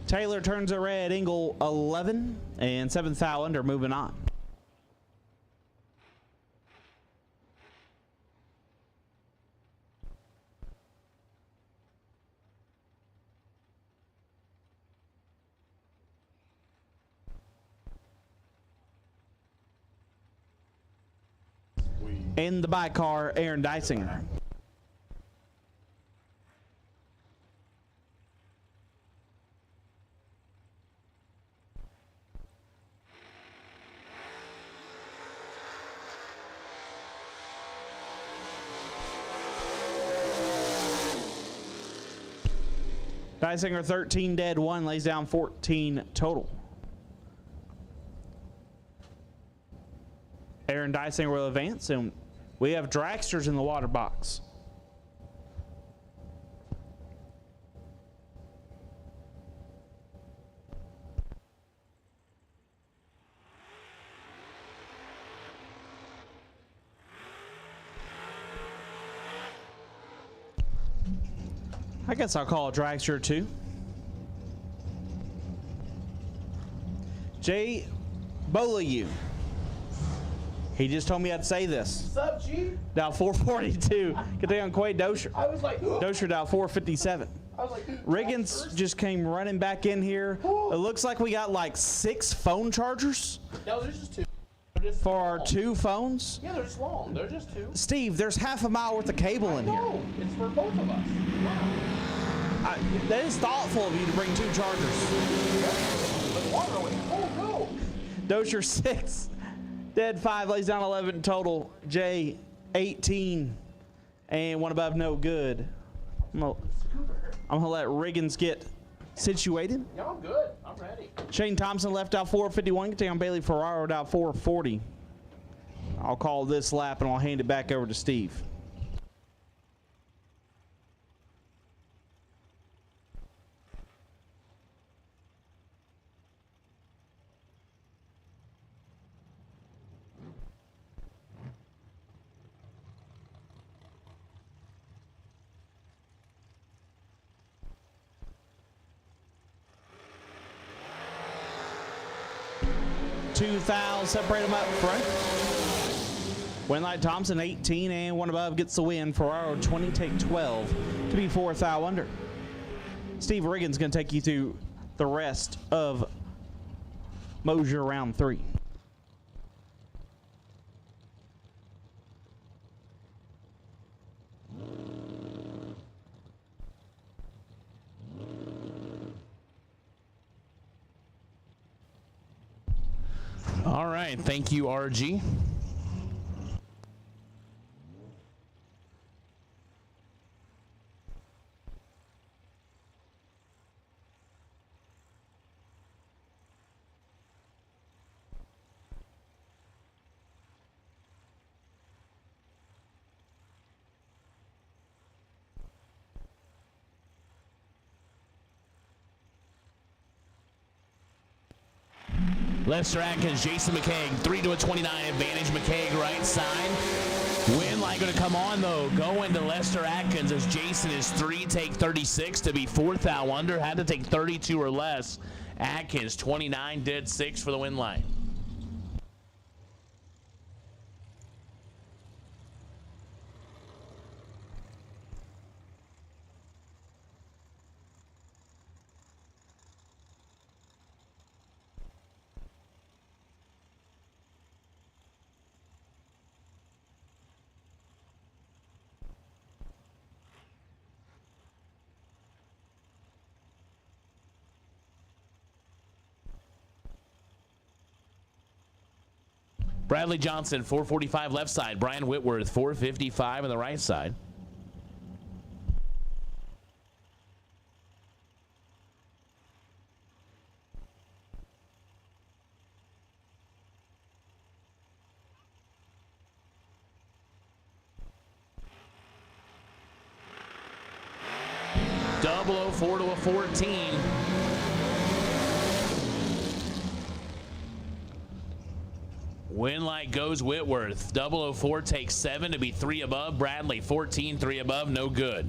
Taylor turns a red, Engel 11, and 7th foul under, moving on. In the bike car, Aaron Dysinger. Dysinger 13 dead 1, lays down 14 total. Aaron Dysinger will advance, and we have dragsters in the water box. I guess I'll call a dragster too. Jay Beaulieu. He just told me I'd say this. What's up, G? Down 442. Get down Quade Dosher. I was like, Dosher down 457. I was like, Riggins just came running back in here. It looks like we got like 6 phone chargers no, there's just 2. for our 2 phones. Yeah, they're just long. They're just 2. Steve, there's half a mile worth of cable in here. No, it's for both of us. That is thoughtful of you to bring 2 chargers. The water away. Oh, no. Dozier 6, dead 5, lays down 11 total. Jay 18, and one above no good. I'm gonna let Riggins get situated. Yeah, I'm good. I'm ready. Shane Thompson left out 451. Down Bailey Ferraro out 440. I'll call this lap and I'll hand it back over to Steve. Two fouls separate them up front. Winlight Thompson 18 and one above gets the win. Ferraro 20, take 12 to be 4 foul under. Steve Riggins going to take you through the rest of Mosier round 3. All right, thank you, RG. Lester Atkins, Jason McCaig, 3-29 advantage. McCaig right side. Winlight going to come on though. Going to Lester Atkins as Jason is 3, take 36 to be 4 foul under. Had to take 32 or less. Atkins 29, dead 6 for the Winlight. Bradley Johnson, 445 left side. Brian Whitworth, 455 on the right side. Double 04 to a 14. Winlight goes Whitworth. 004 takes 7 to be 3 above. Bradley 14, 3 above, no good.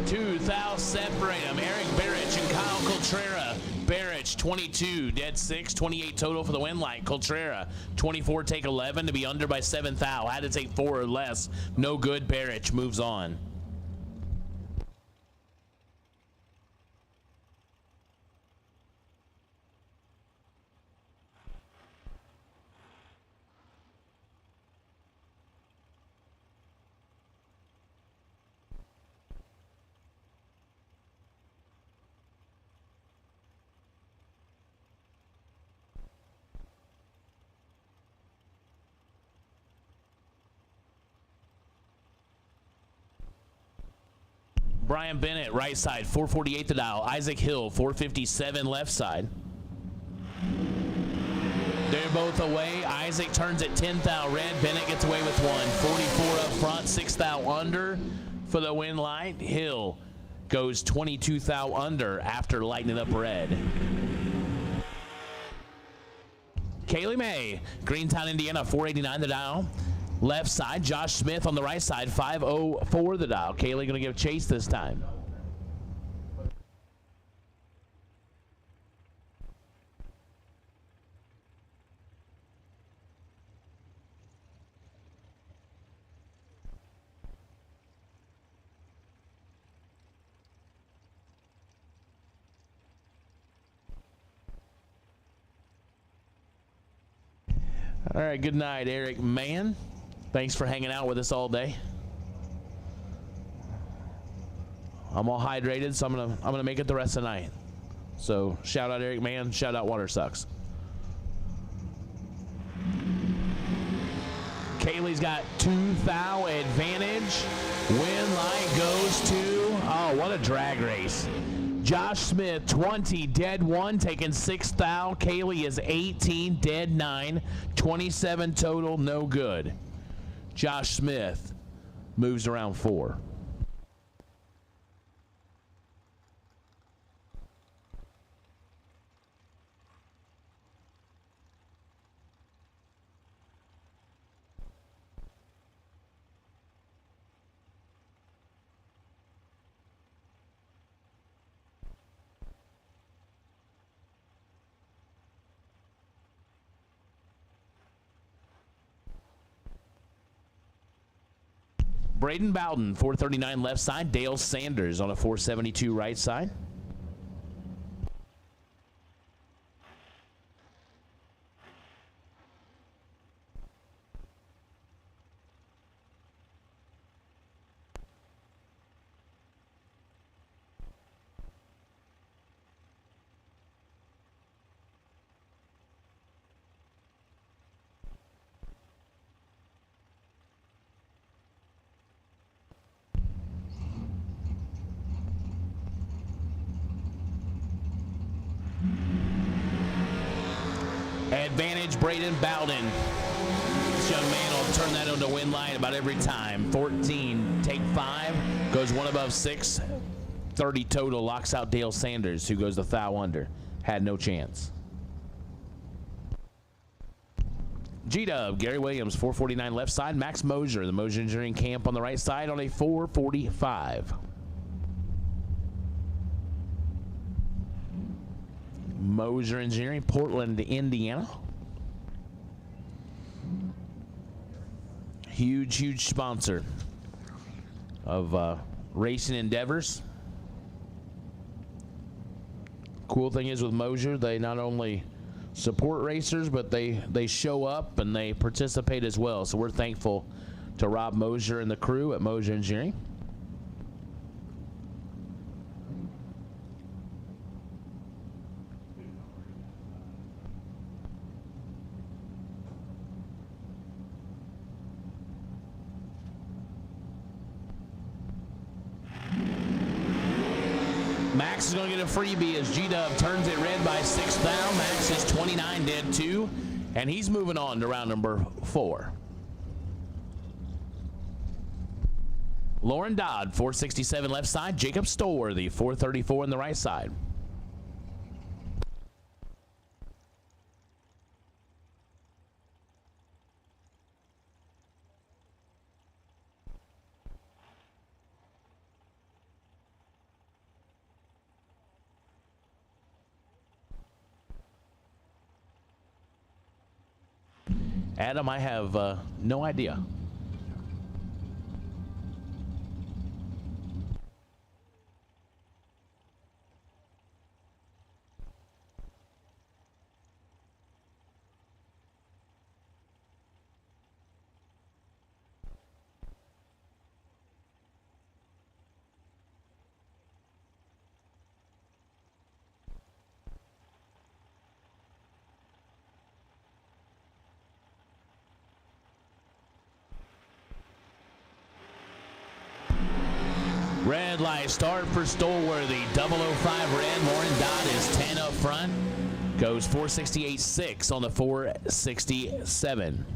Two thou separate them. Eric Barrich and Kyle Coltrera. Barrich 22, dead 6, 28 total for the Winlight. Coltrera 24, take 11 to be under by 7 thou. Had to take 4 or less. No good. Barrich moves on. Brian Bennett, right side, 448 the dial. Isaac Hill, 457 left side. They're both away. Isaac turns at 10 thou red. Bennett gets away with 1. 44 up front, 6 thou under for the Winlight. Hill goes 22 thou under after lighting up red. Kaylee May, Greentown, Indiana, 489 the dial. Left side, Josh Smith on the right side, 504 the dial. Kaylee going to give chase this time. All right, good night, Eric Mann. Thanks for hanging out with us all day. I'm all hydrated, so I'm gonna make it the rest of the night. So shout out Eric Mann, shout out Water Sucks. Kaylee's got 2 thou advantage. Winlight goes to, oh, what a drag race. Josh Smith, 20, dead 1, taking 6 thou. Kaylee is 18, dead 9, 27 total, no good. Josh Smith moves around 4. Braden Bowden, 439 left side. Dale Sanders on a 472 right side. Advantage, Braden Bowden. This young man will turn that on to Winlight about every time. 14, take 5. Goes one above 630 total. Locks out Dale Sanders, who goes the thou under. Had no chance. G-Dub, Gary Williams, 449 left side. Max Mosier, the Mosier Engineering Camp on the right side on a 445. Mosier Engineering, Portland, Indiana. Huge sponsor of racing endeavors. Cool thing is with Mosier, they not only support racers, but they show up and they participate as well. So we're thankful to Rob Mosier and the crew at Mosier Engineering. Max is going to get a freebie as G-Dub turns it red by 6 thou. Max is 29 dead 2, and he's moving on to round number 4. Lauren Dodd, 467 left side. Jacob Stolworthy, 434 on the right side. Adam, I have no idea. Red light start for Stolworthy. 005 red. Lauren Dodd is 10 up front. Goes 468.6 on the 467.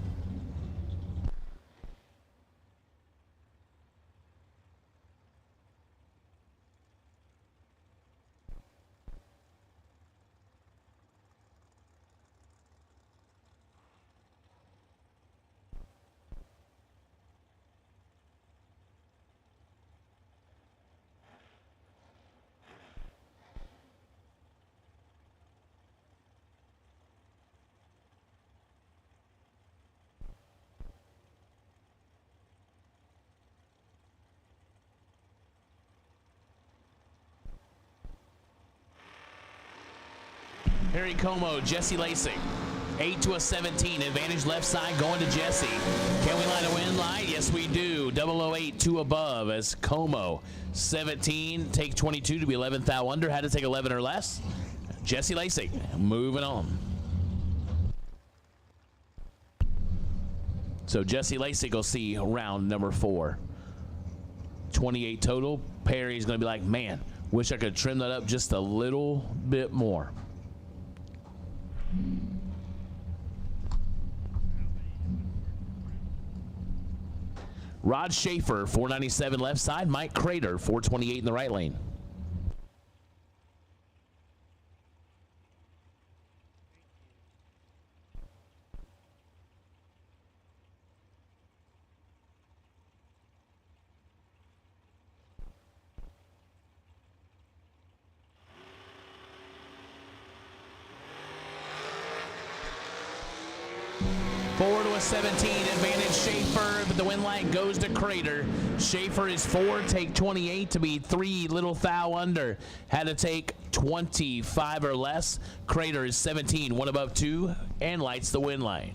Harry Como, Jesse Lacing. 8 to a 17. Advantage left side going to Jesse. Can we light a win light? Yes, we do. 008, 2 above as Como. 17, take 22 to be 11th thou under. Had to take 11 or less. Jesse Lacing moving on. So Jesse Lacing will see round number 4. 28 total. Perry's going to be like, man, wish I could trim that up just a little bit more. Rod Schaefer, 497 left side. Mike Crater, 428 in the right lane. Forward to a 17, advantage Schaefer, but the win light goes to Crater. Schaefer is 4, take 28 to be 3 little thou under. Had to take 25 or less. Crater is 17, 1 above 2, and lights the win light.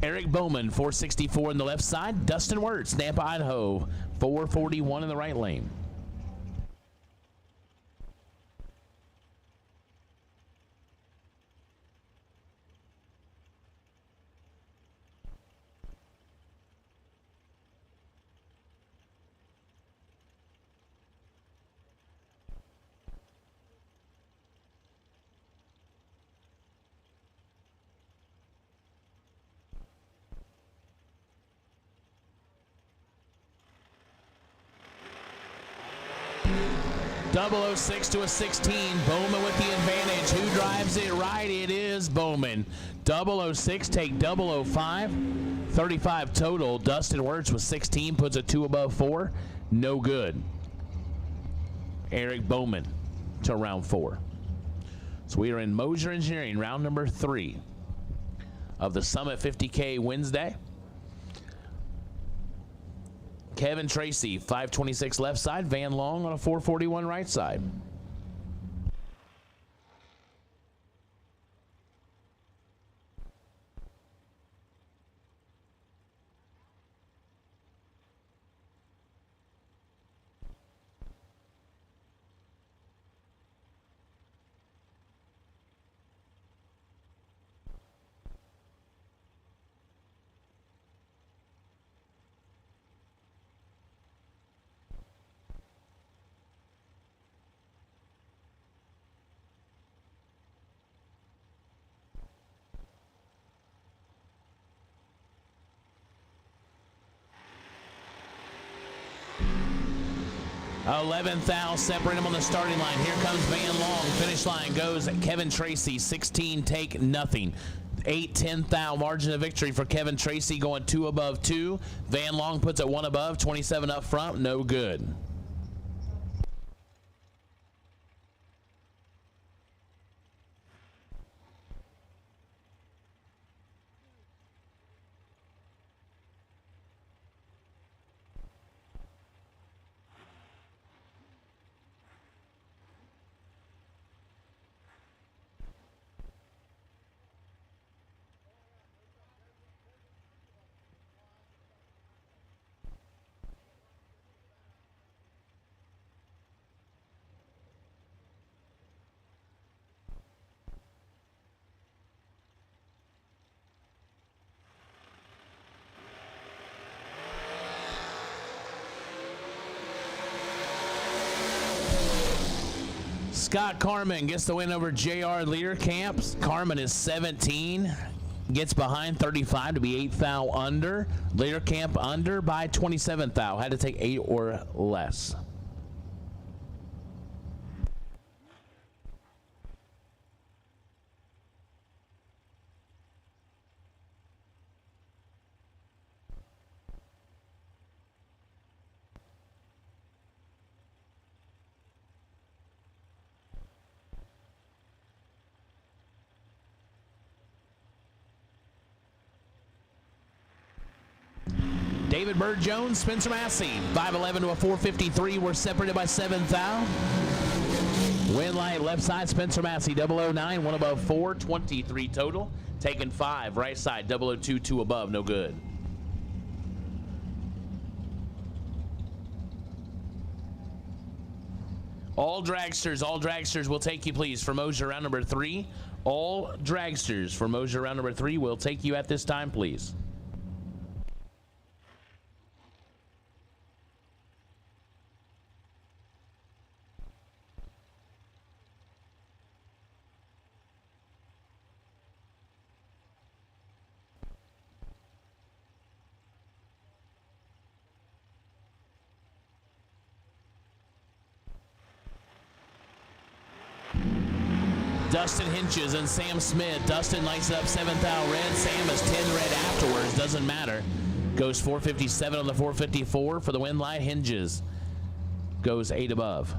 Eric Bowman, 464 in the left side. Dustin Wirtz, Nampa, Idaho, 441 in the right lane. 006 to a 16. Bowman with the advantage. Who drives it right? It is Bowman. 006 take 005. 35 total. Dustin Wirtz with 16 puts a 2 above 4. No good. Eric Bowman to round 4. So we are in Mosier Engineering, round number 3 of the Summit 50K Wednesday. Kevin Tracy, 526 left side. Van Long on a 441 right side. Eleventh thou separate him on the starting line. Here comes Van Long. Finish line goes Kevin Tracy. 16 take nothing. 8-10 thou margin of victory for Kevin Tracy, going 2 above 2. Van Long puts it 1 above. 27 up front. No good. Scott Carmen gets the win over J.R. Learcamp. Carmen is 17. Gets behind 35 to be 8 thou under. Learcamp under by 27 thou. Had to take 8 or less. David Bird Jones, Spencer Massey, 5'11 to a 453. We're separated by 7 thou. Win light left side, Spencer Massey, 009, 1 above 4, 23 total. Taken 5, right side, 002, 2 above, no good. All dragsters will take you, please, for Mosier round number 3. All dragsters for Mosier round number 3 will take you at this time, please. Dustin Hinches and Sam Smith. Dustin lights it up 7 thou red. Sam is 10 red afterwards. Doesn't matter. Goes 457 on the 454 for the win light. Hinges goes 8 above.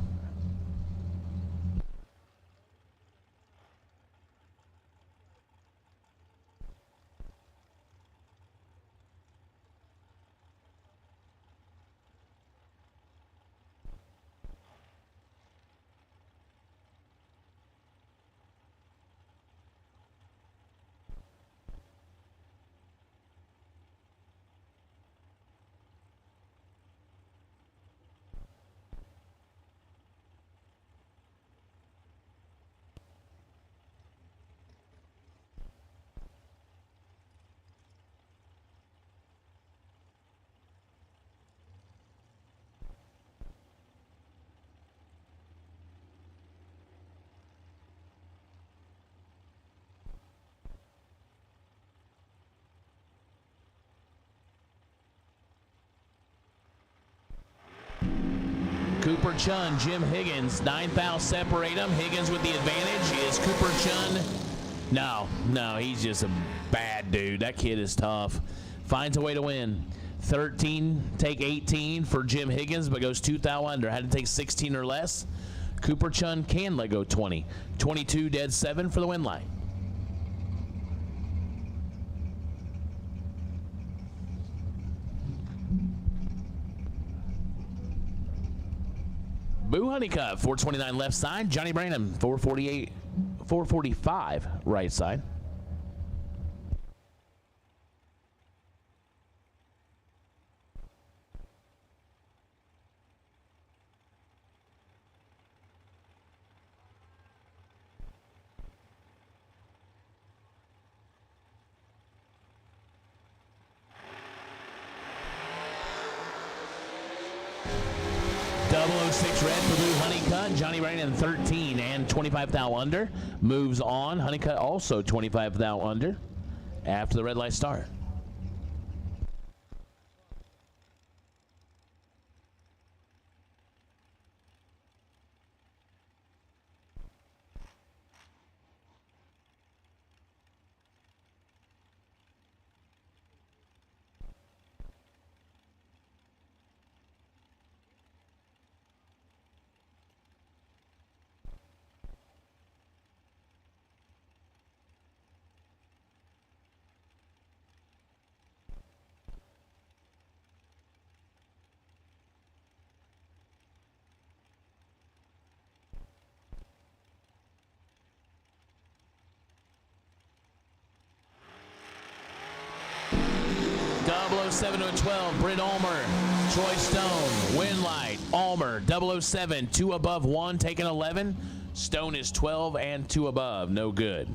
Cooper Chun, Jim Higgins, 9th out, separate them. Higgins with the advantage. Is Cooper Chun? No, he's just a bad dude. That kid is tough. Finds a way to win. 13, take 18 for Jim Higgins, but goes 2 thou under. Had to take 16 or less. Cooper Chun can let go 20. 22, dead 7 for the win line. Boo Honeycutt, 429 left side. Johnny Branham, 445 right side. .006 red for Boo Honeycutt. Johnny Branham 13 and 25 thou under. Moves on. Honeycutt also 25 thou under after the red light start. .007 to 12, Britt Ulmer, Troy Stone, Winlight, Ulmer, 007, 2 above 1, taking 11. Stone is 12 and 2 above, no good.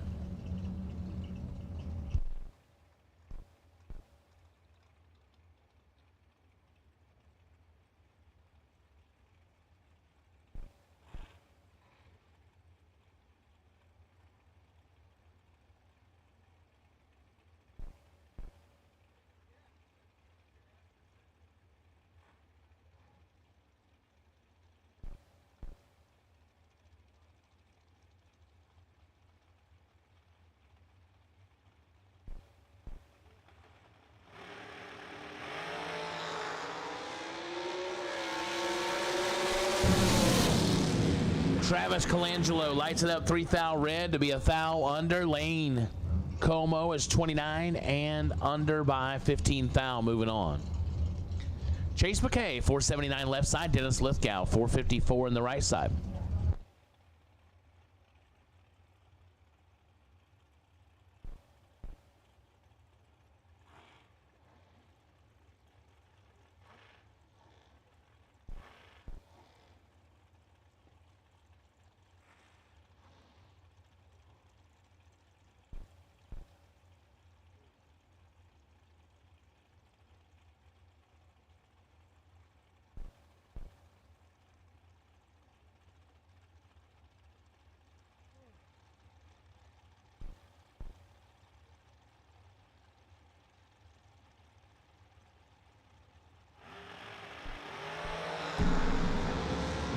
Travis Colangelo lights it up 3 thou red to be a thou under. Lane Como is 29 and under by 15 thou, moving on. Chase McKay, 479 left side. Dennis Lithgow, 454 in the right side.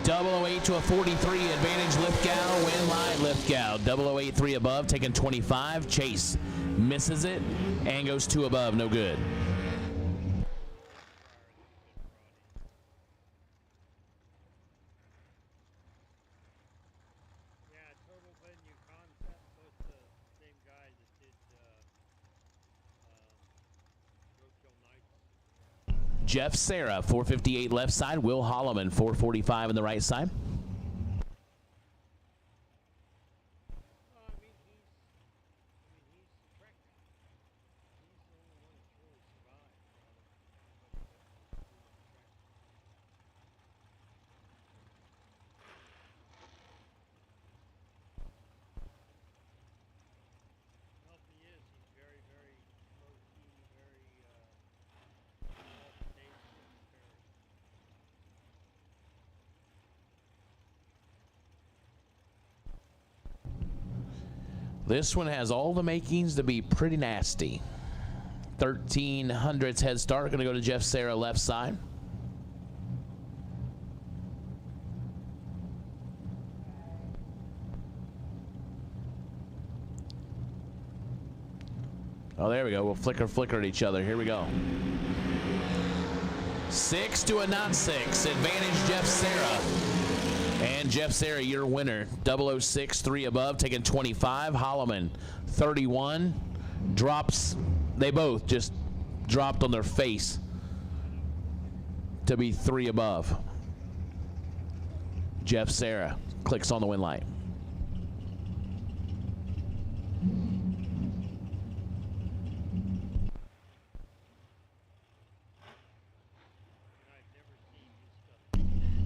.008 to a 43, advantage Lithgow, win line Lithgow. 0083 above, taking 25. Chase misses it and goes 2 above, no good. Jeff Serra, 458 left side. Will Holloman, 445 in the right side. This one has all the makings to be pretty nasty. 1300's head start, going to go to Jeff Serra left side. Oh, there we go. We'll flicker at each other. Here we go. 6 to a not 6. Advantage Jeff Serra. And Jeff Serra, your winner. 006, 3 above, taking 25. Holloman, 31. Drops. They both just dropped on their face to be 3 above. Jeff Serra clicks on the win light.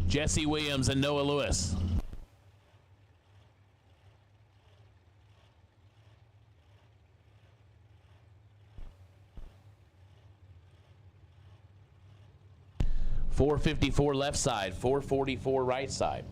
Jesse Williams and Noah Lewis. .454 left side, 444 right side.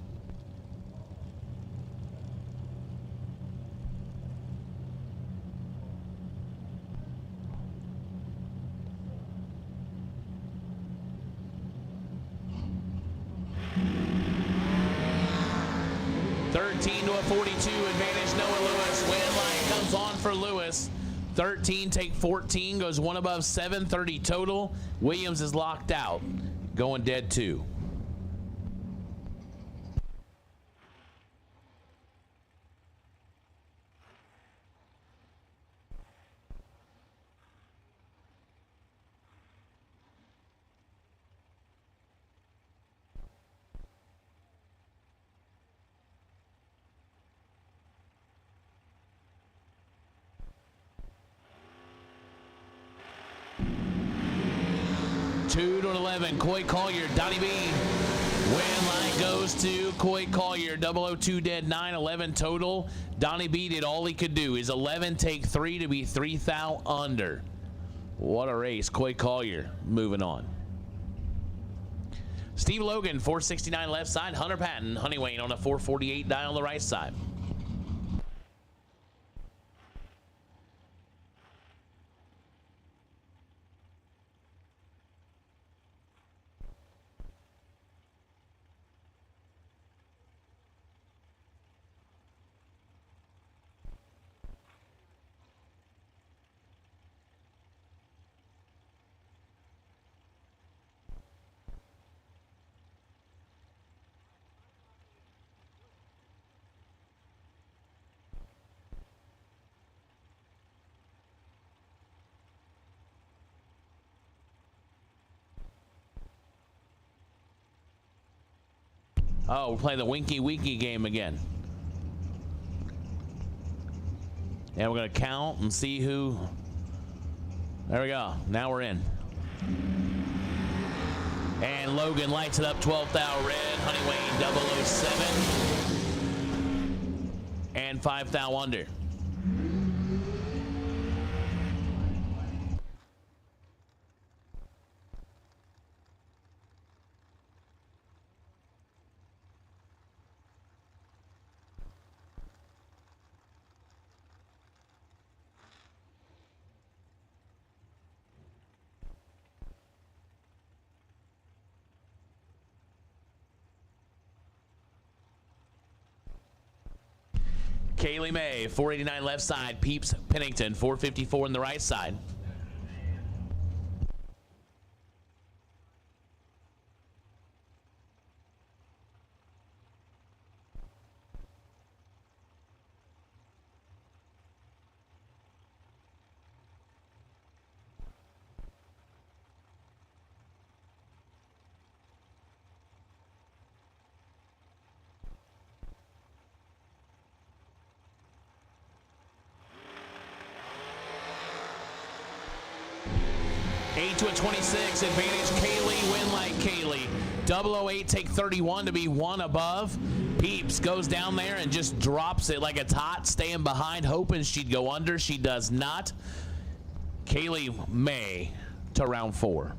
To a 42, advantage Noah Lewis. Win line comes on for Lewis. 13, take 14, goes 1 above 7, 30 total. Williams is locked out, going dead 2. Two to 11, Coy Collier, Donnie B. Win line goes to Coy Collier, 002 dead 9, 11 total. Donnie B did all he could do. His 11 take 3 to be 3,000 under. What a race. Coy Collier moving on. Steve Logan, 469 left side. Hunter Patton, Honey Wayne on a 448 die on the right side. Oh, we're playing the Winky Winky game again. And we're going to count and see who. There we go. Now we're in. And Logan lights it up, 12th out red. Honey Wayne 007. And 5,000 under. Kaylee May, 489 left side. Peeps Pennington, 454 in the right side. To a 26, advantage Kaylee, win like Kaylee. 008 take 31 to be 1 above. Peeps goes down there and just drops it like it's hot, staying behind, hoping she'd go under. She does not. Kaylee May to round 4.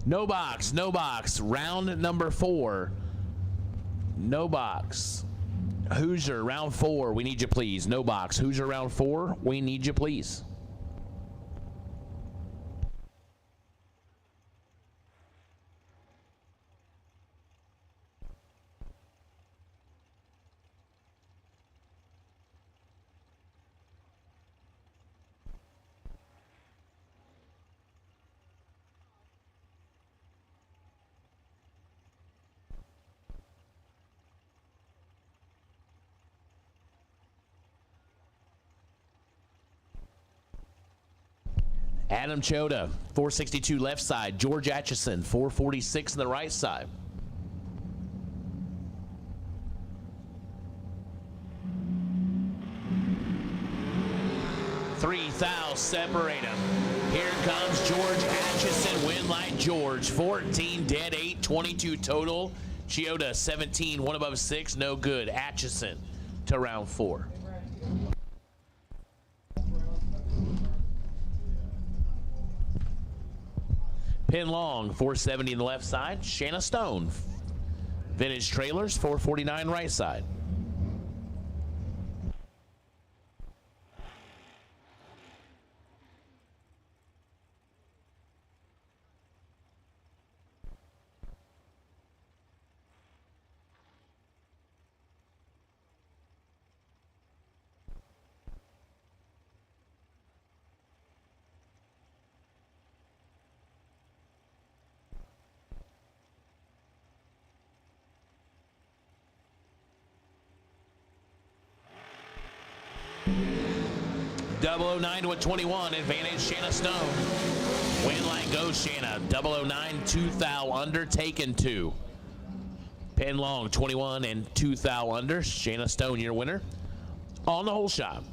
No box, no box. Round number 4. No box. Hoosier, round 4, we need you please. No box. Hoosier, round 4, we need you please. Adam Choda, 462 left side. George Atchison, 446 on the right side. Three thou separate them. Here comes George Atchison, win like George. 14 dead, 8, 22 total. Chioda 17, one above 6, no good. Atchison to round 4. Pin Long, 470 on the left side. Shanna Stone. Vintage Trailers, 449 right side. Double 09 to a 21, advantage Shanna Stone. Win line goes Shanna. 009, 2 thou under, taken 2. Pin Long, 21 and 2 thou under. Shanna Stone, your winner. On the whole shot.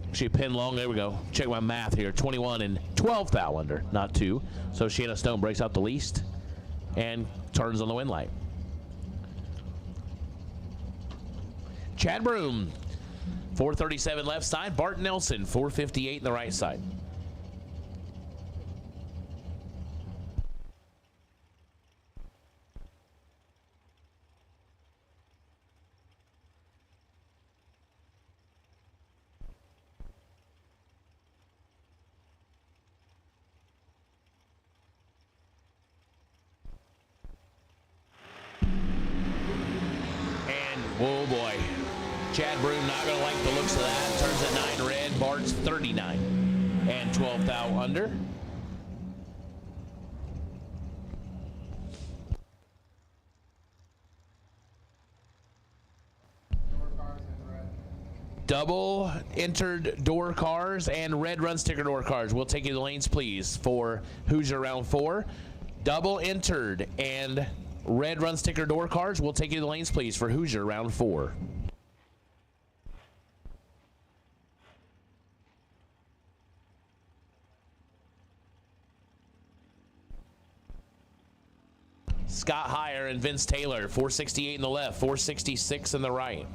Actually, Pin Long, there we go. Check my math here. 21 and 12 thou under, not 2. So Shanna Stone breaks out the least and turns on the win light. Chad Broom, 437 left side. Bart Nelson, 458 in the right side. And, oh boy. Chad Broom not going to like the looks of that. Turns at 9 red. Bart's 39 and 12 thou under. Double entered door cars and red run sticker door cars. We'll take you to the lanes, please, for Hoosier round 4. Double entered and red run sticker door cars. We'll take you to the lanes, please, for Hoosier round 4. Scott Heyer and Vince Taylor, 468 in the left, 466 in the right.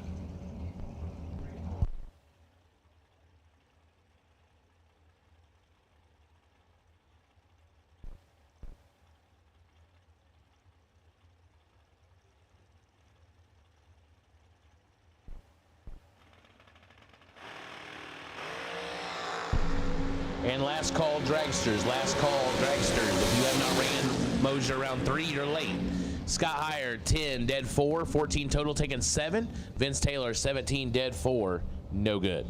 And last call, dragsters. Last call, dragsters. If you have not ran Mosier round 3, you're late. Scott Heyer, 10, dead 4. 14 total, taken 7. Vince Taylor, 17, dead 4. No good.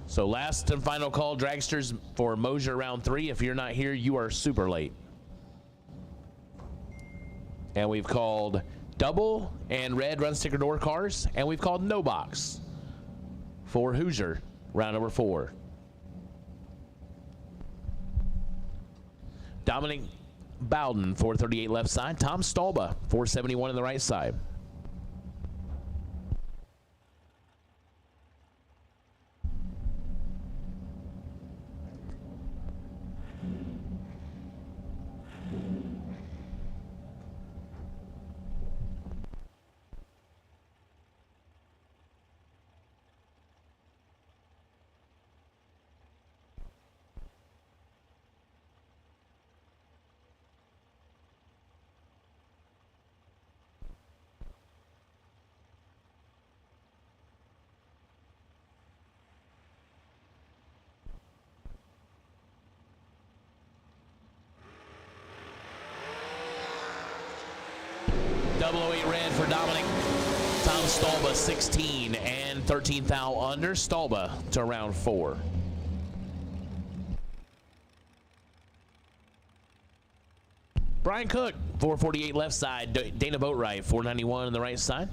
So last and final call, dragsters, for Mosier round 3. If you're not here, you are super late. And we've called double and red run sticker door cars. And we've called no box for Hoosier round number 4. Dominic Bowden, 438 left side. Tom Stolba, 471 in the right side. Double 08 red for Dominic. Tom Stolba, 16 and 13 thou under. Stolba to round 4. Brian Cook, 448 left side. Dana Boatwright, 491 on the right side.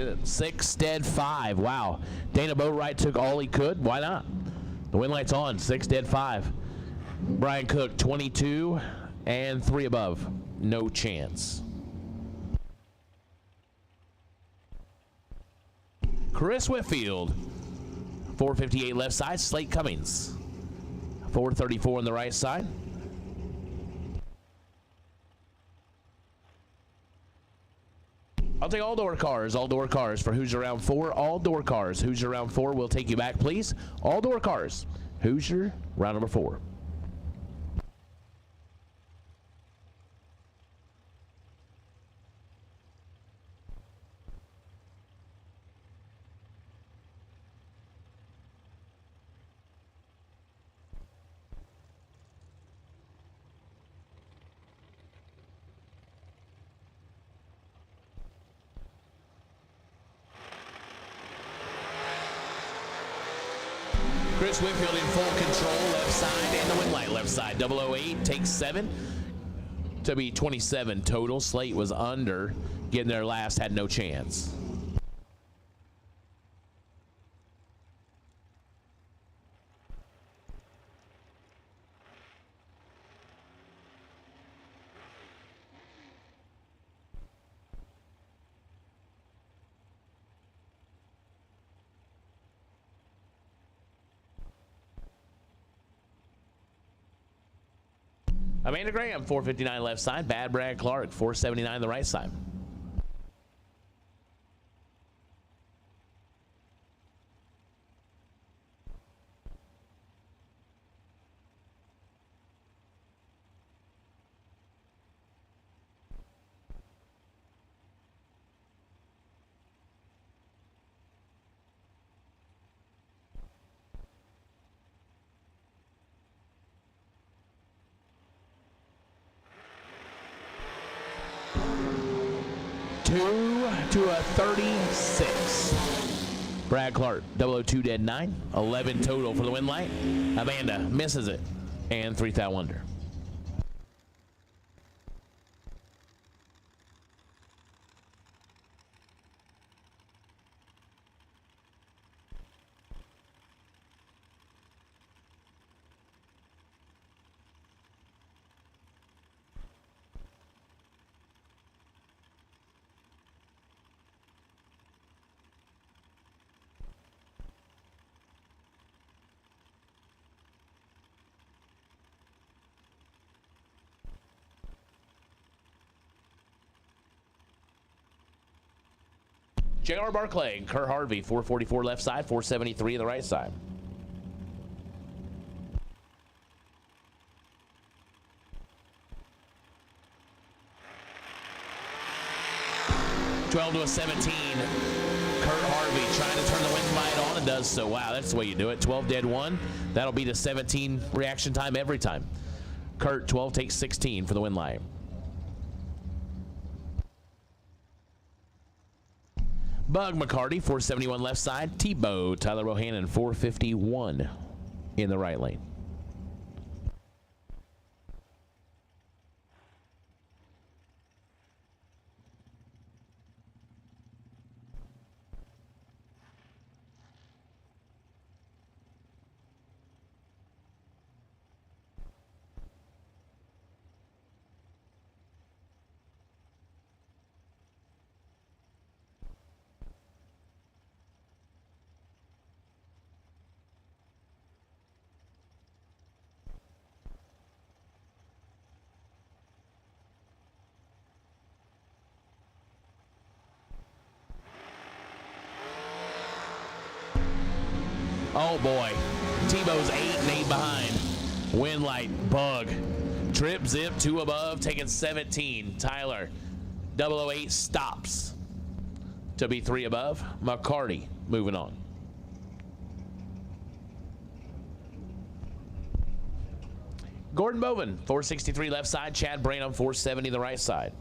Hit it. 6 dead 5. Wow. Dana Boatwright took all he could. Why not? The win light's on. 6 dead 5. Brian Cook 22 and 3 above. No chance. Chris Whitfield 458 left side. Slate Cummings 434 on the right side. I'll take all door cars for Hoosier round 4. All door cars, Hoosier round 4. We'll take you back, please. All door cars, Hoosier round number 4. Chris Whitfield in full control left side and the win light left side. 008 takes 7 to be 27 total. Slate was under, getting there last, had no chance. Amanda Graham, 459 left side. Bad Brad Clark, 479 the right side. To a 36. Brad Clark, 002 dead 9. 11 total for the win light. Amanda misses it. And 3 thou under. J.R. Barclay, Kerr Harvey, 444 left side, 473 on the right side. $12 to a 17. Kurt Harvey trying to turn the wind light on and does so. Wow, that's the way you do it. 12 dead 1. That'll be the 17 reaction time every time. Kurt, 12 takes 16 for the win light. Bug McCarty, 471 left side. Tebow, Tyler Bohannon, 451 in the right lane. Oh boy, Tebow's 8 and 8 behind. Win light, Bug. Trip, zip, 2 above, taking 17. Tyler, 008 stops to be 3 above. McCarty moving on. Gordon Boven, 463 left side. Chad Branham, 470 the right side.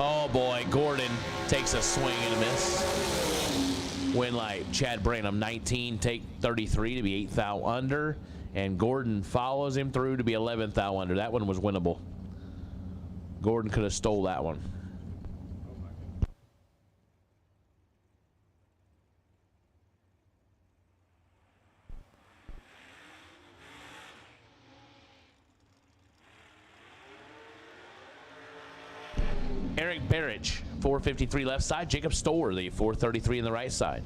Oh boy, Gordon takes a swing and a miss. Winlight, Chad Branham, 19, take 33 to be 8th thou under. And Gordon follows him through to be 11th thou under. That one was winnable. Gordon could have stole that one. Eric Barrich, 453 left side. Jacob Stoller, the 433 in the right side.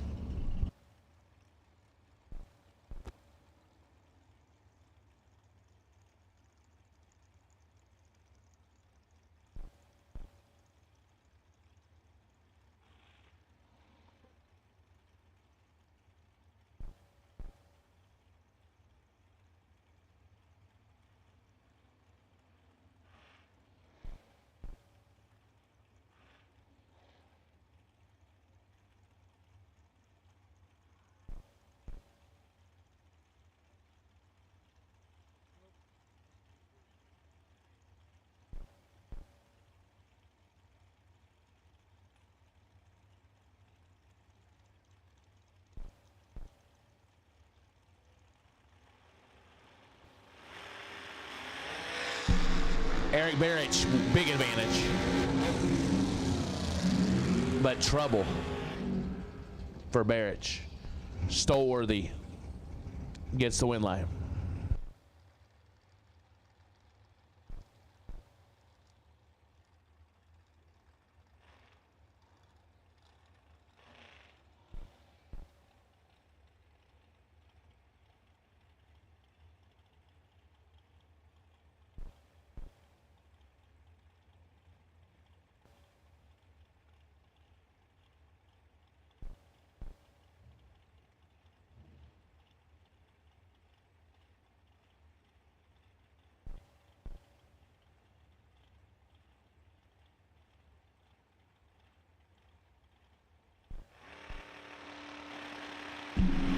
Eric Barrich, big advantage. But trouble for Barrich. Stolworthy gets the win line.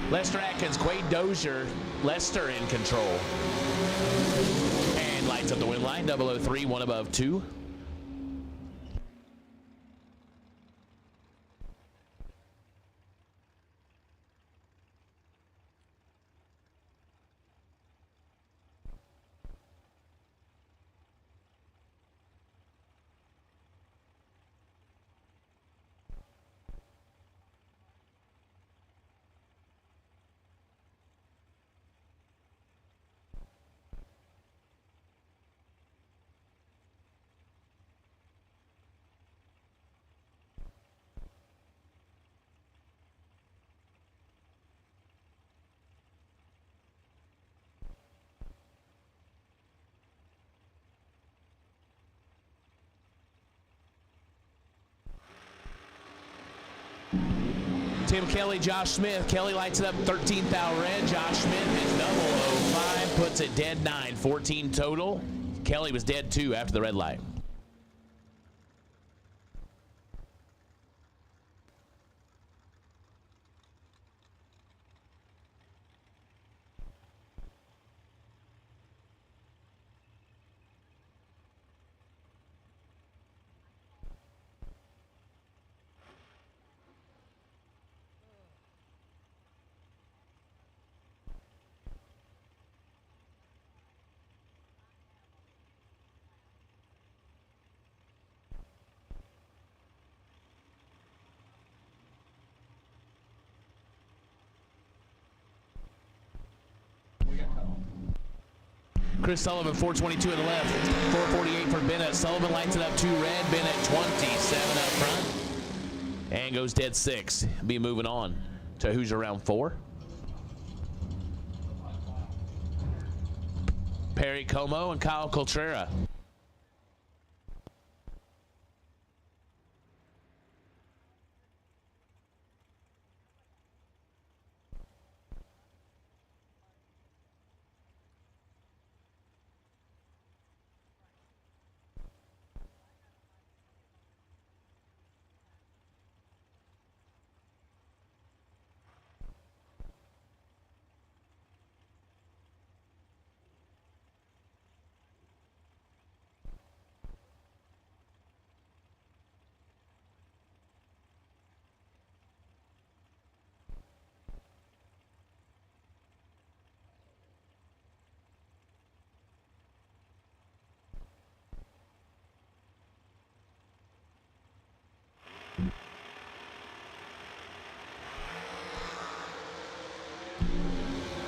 Lester Atkins, Quade Dozier, Lester in control. And lights up the win line, 003, one above two. Tim Kelly, Josh Smith. Kelly lights it up 13th thou red. Josh Smith is 005, puts it dead 9, 14 total. Kelly was dead 2 after the red light. Chris Sullivan, 422 in the left, 448 for Bennett. Sullivan lights it up 2 red. Bennett 27 up front. And goes dead 6. Be moving on to Hoosier round 4. Perry Como and Kyle Coltrera.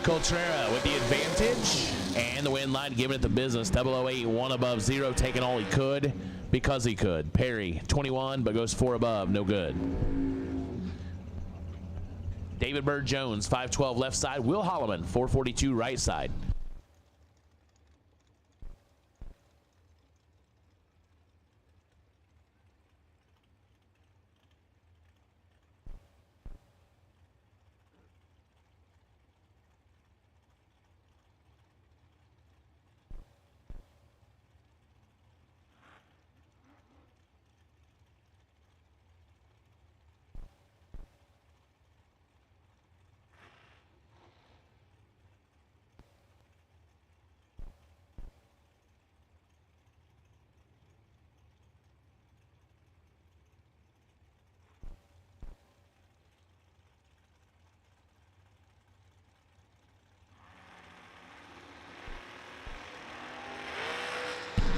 Coltrera with the advantage. And the win line giving it the business. 008, 1 above 0, taking all he could because he could. Perry, 21, but goes 4 above, no good. David Bird Jones, 512 left side. Will Holloman, 442 right side.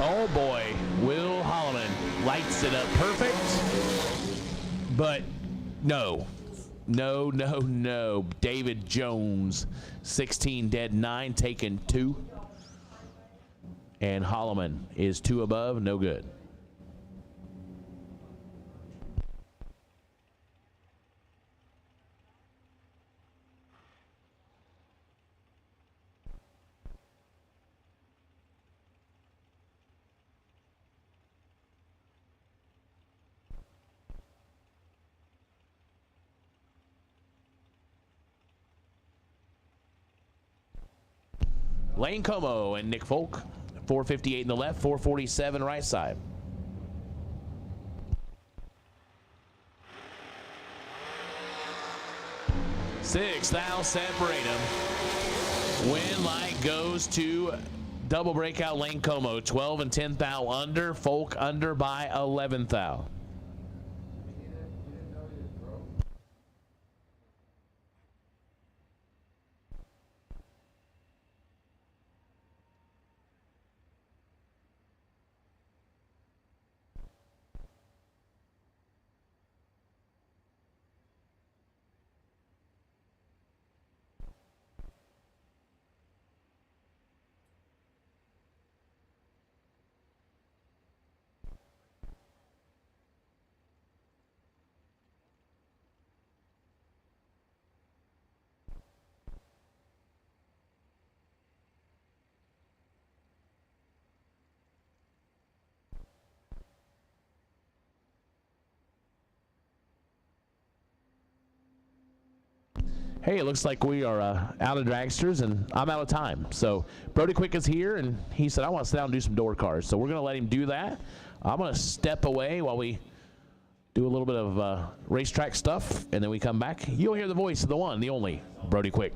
Oh boy, Will Holloman lights it up perfect, but no. David Jones, 16 dead, 9 taken, 2. And Holloman is 2 above, no good. Lane Como and Nick Folk, 458 in the left, 447 right side. Six thou separate them. Win light goes to double breakout Lane Como, 12 and 10 thou under, Folk under by 11 thou. Hey, it looks like we are out of dragsters, and I'm out of time. So Brody Quick is here, and he said, I want to sit down and do some door cars. So we're going to let him do that. I'm going to step away while we do a little bit of racetrack stuff, and then we come back. You'll hear the voice of the one, the only, Brody Quick.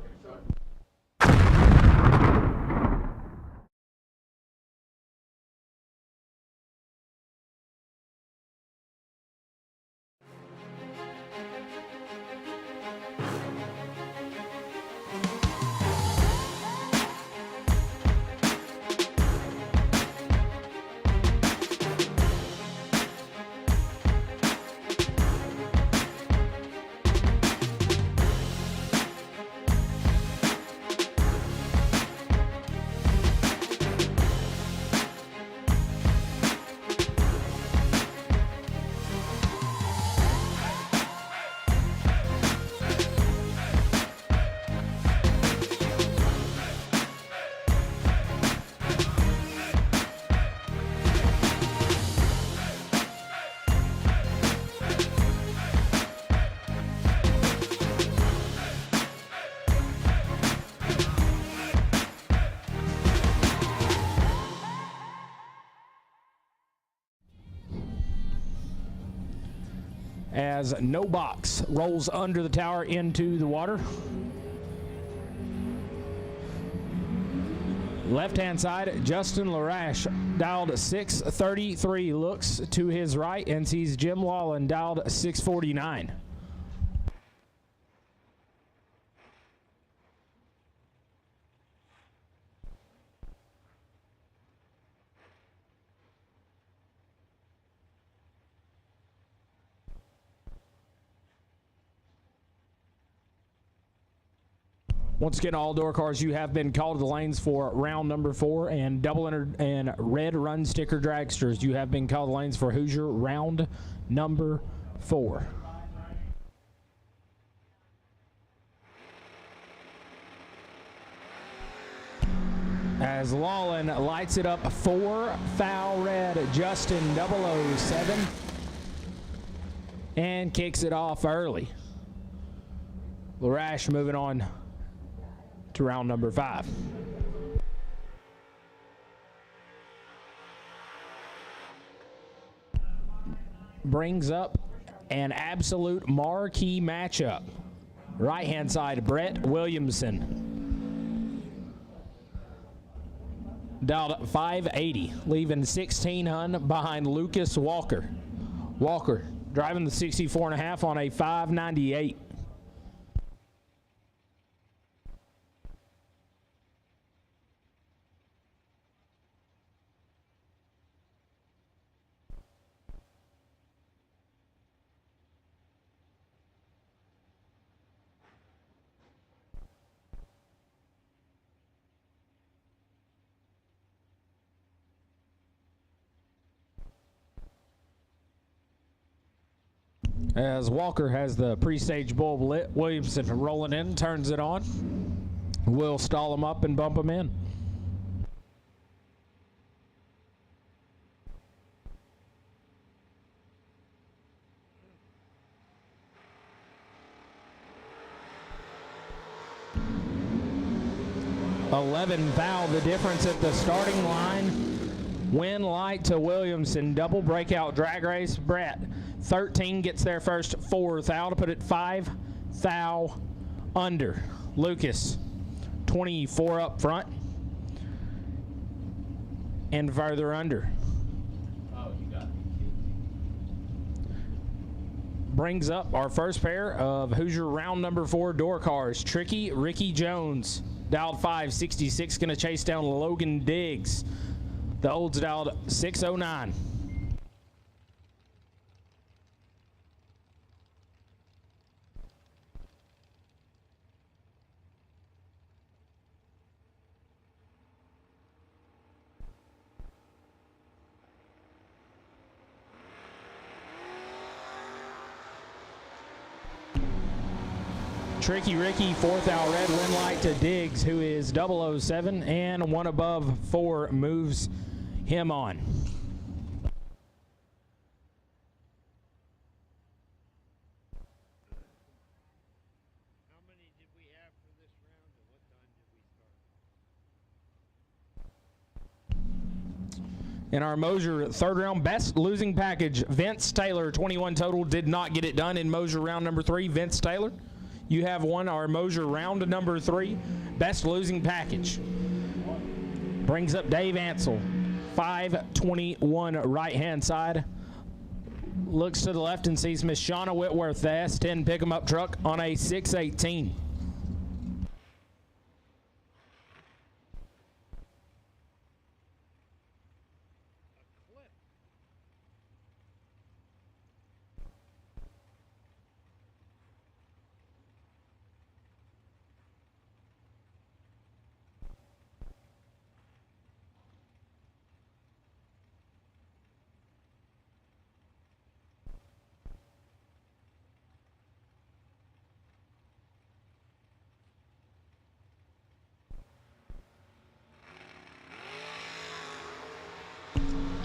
As No Box rolls under the tower into the water. Left-hand side, Justin Larash dialed 633, looks to his right and sees Jim Wallen dialed 649. Once again, all door cars, you have been called to the lanes for round number 4, and double entered and red run sticker dragsters, you have been called to the lanes for Hoosier round number 4. As Lawlin lights it up 4 foul red, Justin 007, and kicks it off early. Larash moving on to round number 5. Brings up an absolute marquee matchup. Right hand side, Brett Williamson. Dialed 580, leaving 1600 behind Lucas Walker. Walker driving the 64.5 on a 598. As Walker has the pre-stage bulb lit, Williamson rolling in, turns it on. Will stall him up and bump him in. $11 foul, the difference at the starting line. Win light to Williamson, double breakout drag race. Brett 13 gets there first, 4 thou to put it 5 thou under. Lucas 24 up front and further under. Brings up our first pair of Hoosier round number 4 door cars. Tricky Ricky Jones, dialed 566, going to chase down Logan Diggs. The old's dialed 609. Tricky Ricky, 4th out red, win light to Diggs, who is 007, and one above 4 moves him on. In our Mosier third round, best losing package, Vince Taylor, 21 total, did not get it done in Mosier round number 3. Vince Taylor, you have won our Mosier round number 3, best losing package. Brings up Dave Ansel, 521 right hand side. Looks to the left and sees Miss Shauna Whitworth, the S10 pick 'em up truck on a 618.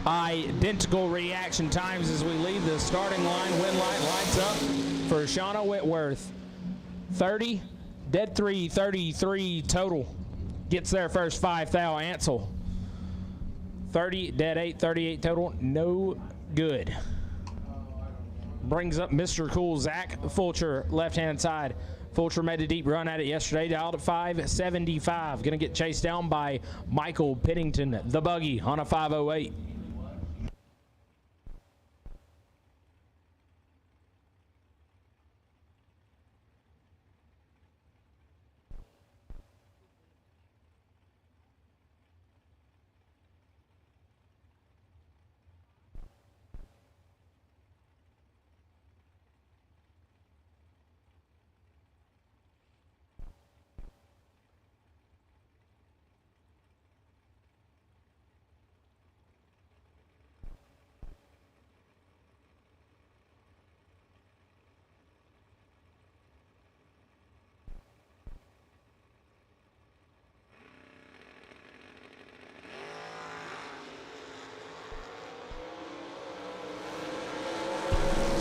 Identical reaction times as we leave the starting line. Win light lights up for Shauna Whitworth. 30, dead 3, 33 total. Gets there first, 5 thou. Ansel. 30, dead 8, 38 total. No good. Brings up Mr. Cool, Zach Fulcher, left-hand side. Fulcher made a deep run at it yesterday, dialed at 575. Going to get chased down by Michael Pittington, the buggy, on a 508.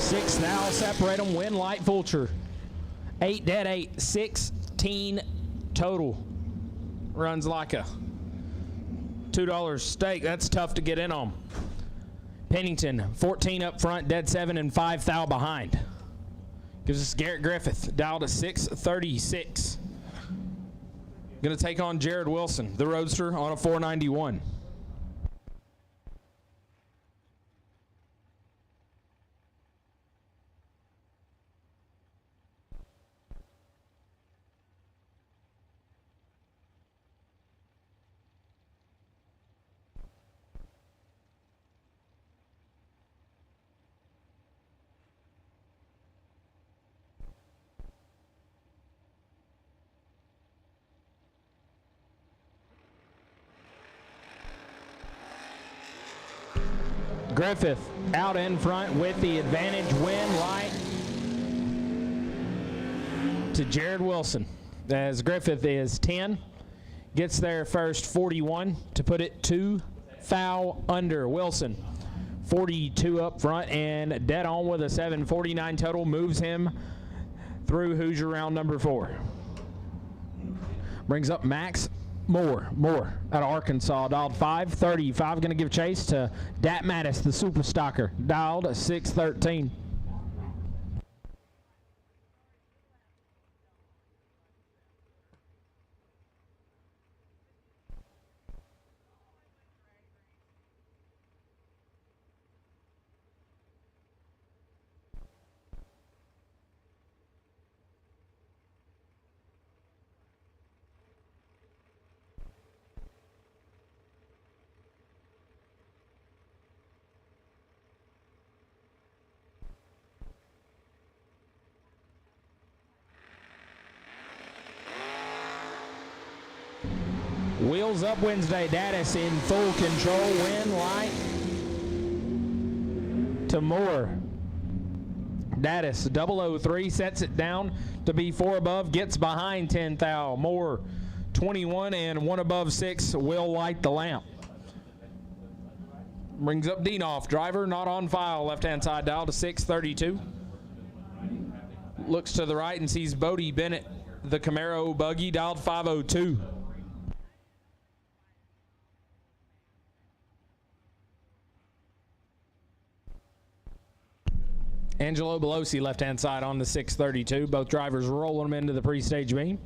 $6 thou separate them. Win Light Vulture. 8 dead 8. 16 total. Runs like a $2 steak. That's tough to get in on. Pennington, 14 up front, dead 7, and 5 thou behind. Gives us Garrett Griffith, dialed at 636. Going to take on Jared Wilson, the Roadster, on a 491. Griffith out in front with the advantage. Win Light to Jared Wilson, as Griffith is 10. Gets there first 41 to put it 2 thou under. Wilson 42 up front and dead on with a 749 total. Moves him through Hoosier round number 4. Brings up Max Moore out of Arkansas, dialed 535. Going to give chase to Dat Mattis, the super stalker, dialed 613. Wheels up Wednesday. Dattis in full control. Win Light to Moore. Dattis 003 sets it down to be 4 above. Gets behind 10 thou. Moore 21 and 1 above 6 will light the lamp. Brings up Deanoff. Driver not on file. Left hand side dial to 632. Looks to the right and sees Bodie Bennett, the Camaro buggy, dialed 502. Angelo Belosi left-hand side on the 632. Both drivers rolling them into the pre-stage beam.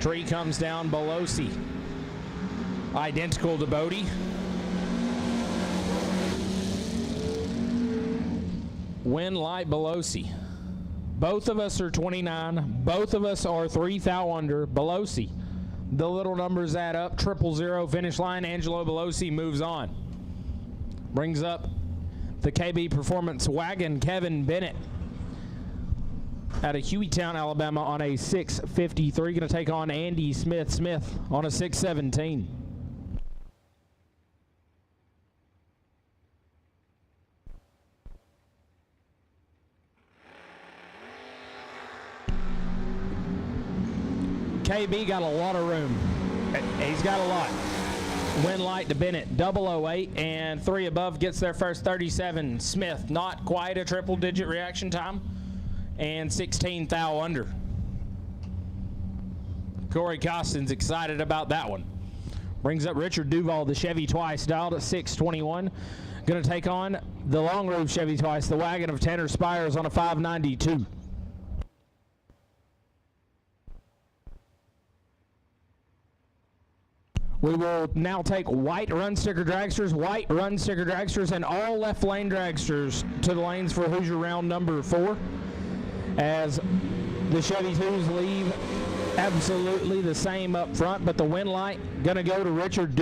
Tree comes down, Belosi. Identical to Bodie. Win Light Belosi. Both of us are 29. Both of us are 3 thou under. Belosi. The little numbers add up. 000 finish line. Angelo Belosi moves on. Brings up the KB Performance wagon, Kevin Bennett, out of Hueytown, Alabama, on a 653. Going to take on Andy Smith on a 617. KB got a lot of room. He's got a lot. Win Light to Bennett, 008 and 3 above. Gets there first 37. Smith, not quite a triple-digit reaction time. And 16 thou under. Corey Costin's excited about that one. Brings up Richard Duval, the Chevy Twice, dialed at 621. Going to take on the long roof Chevy Twice, the wagon of Tanner Spires, on a 592. We will now take white run sticker dragsters, and all left lane dragsters to the lanes for Hoosier round number 4. As the Chevy 2s leave absolutely the same up front, but the Win Light going to go to Richard Duval.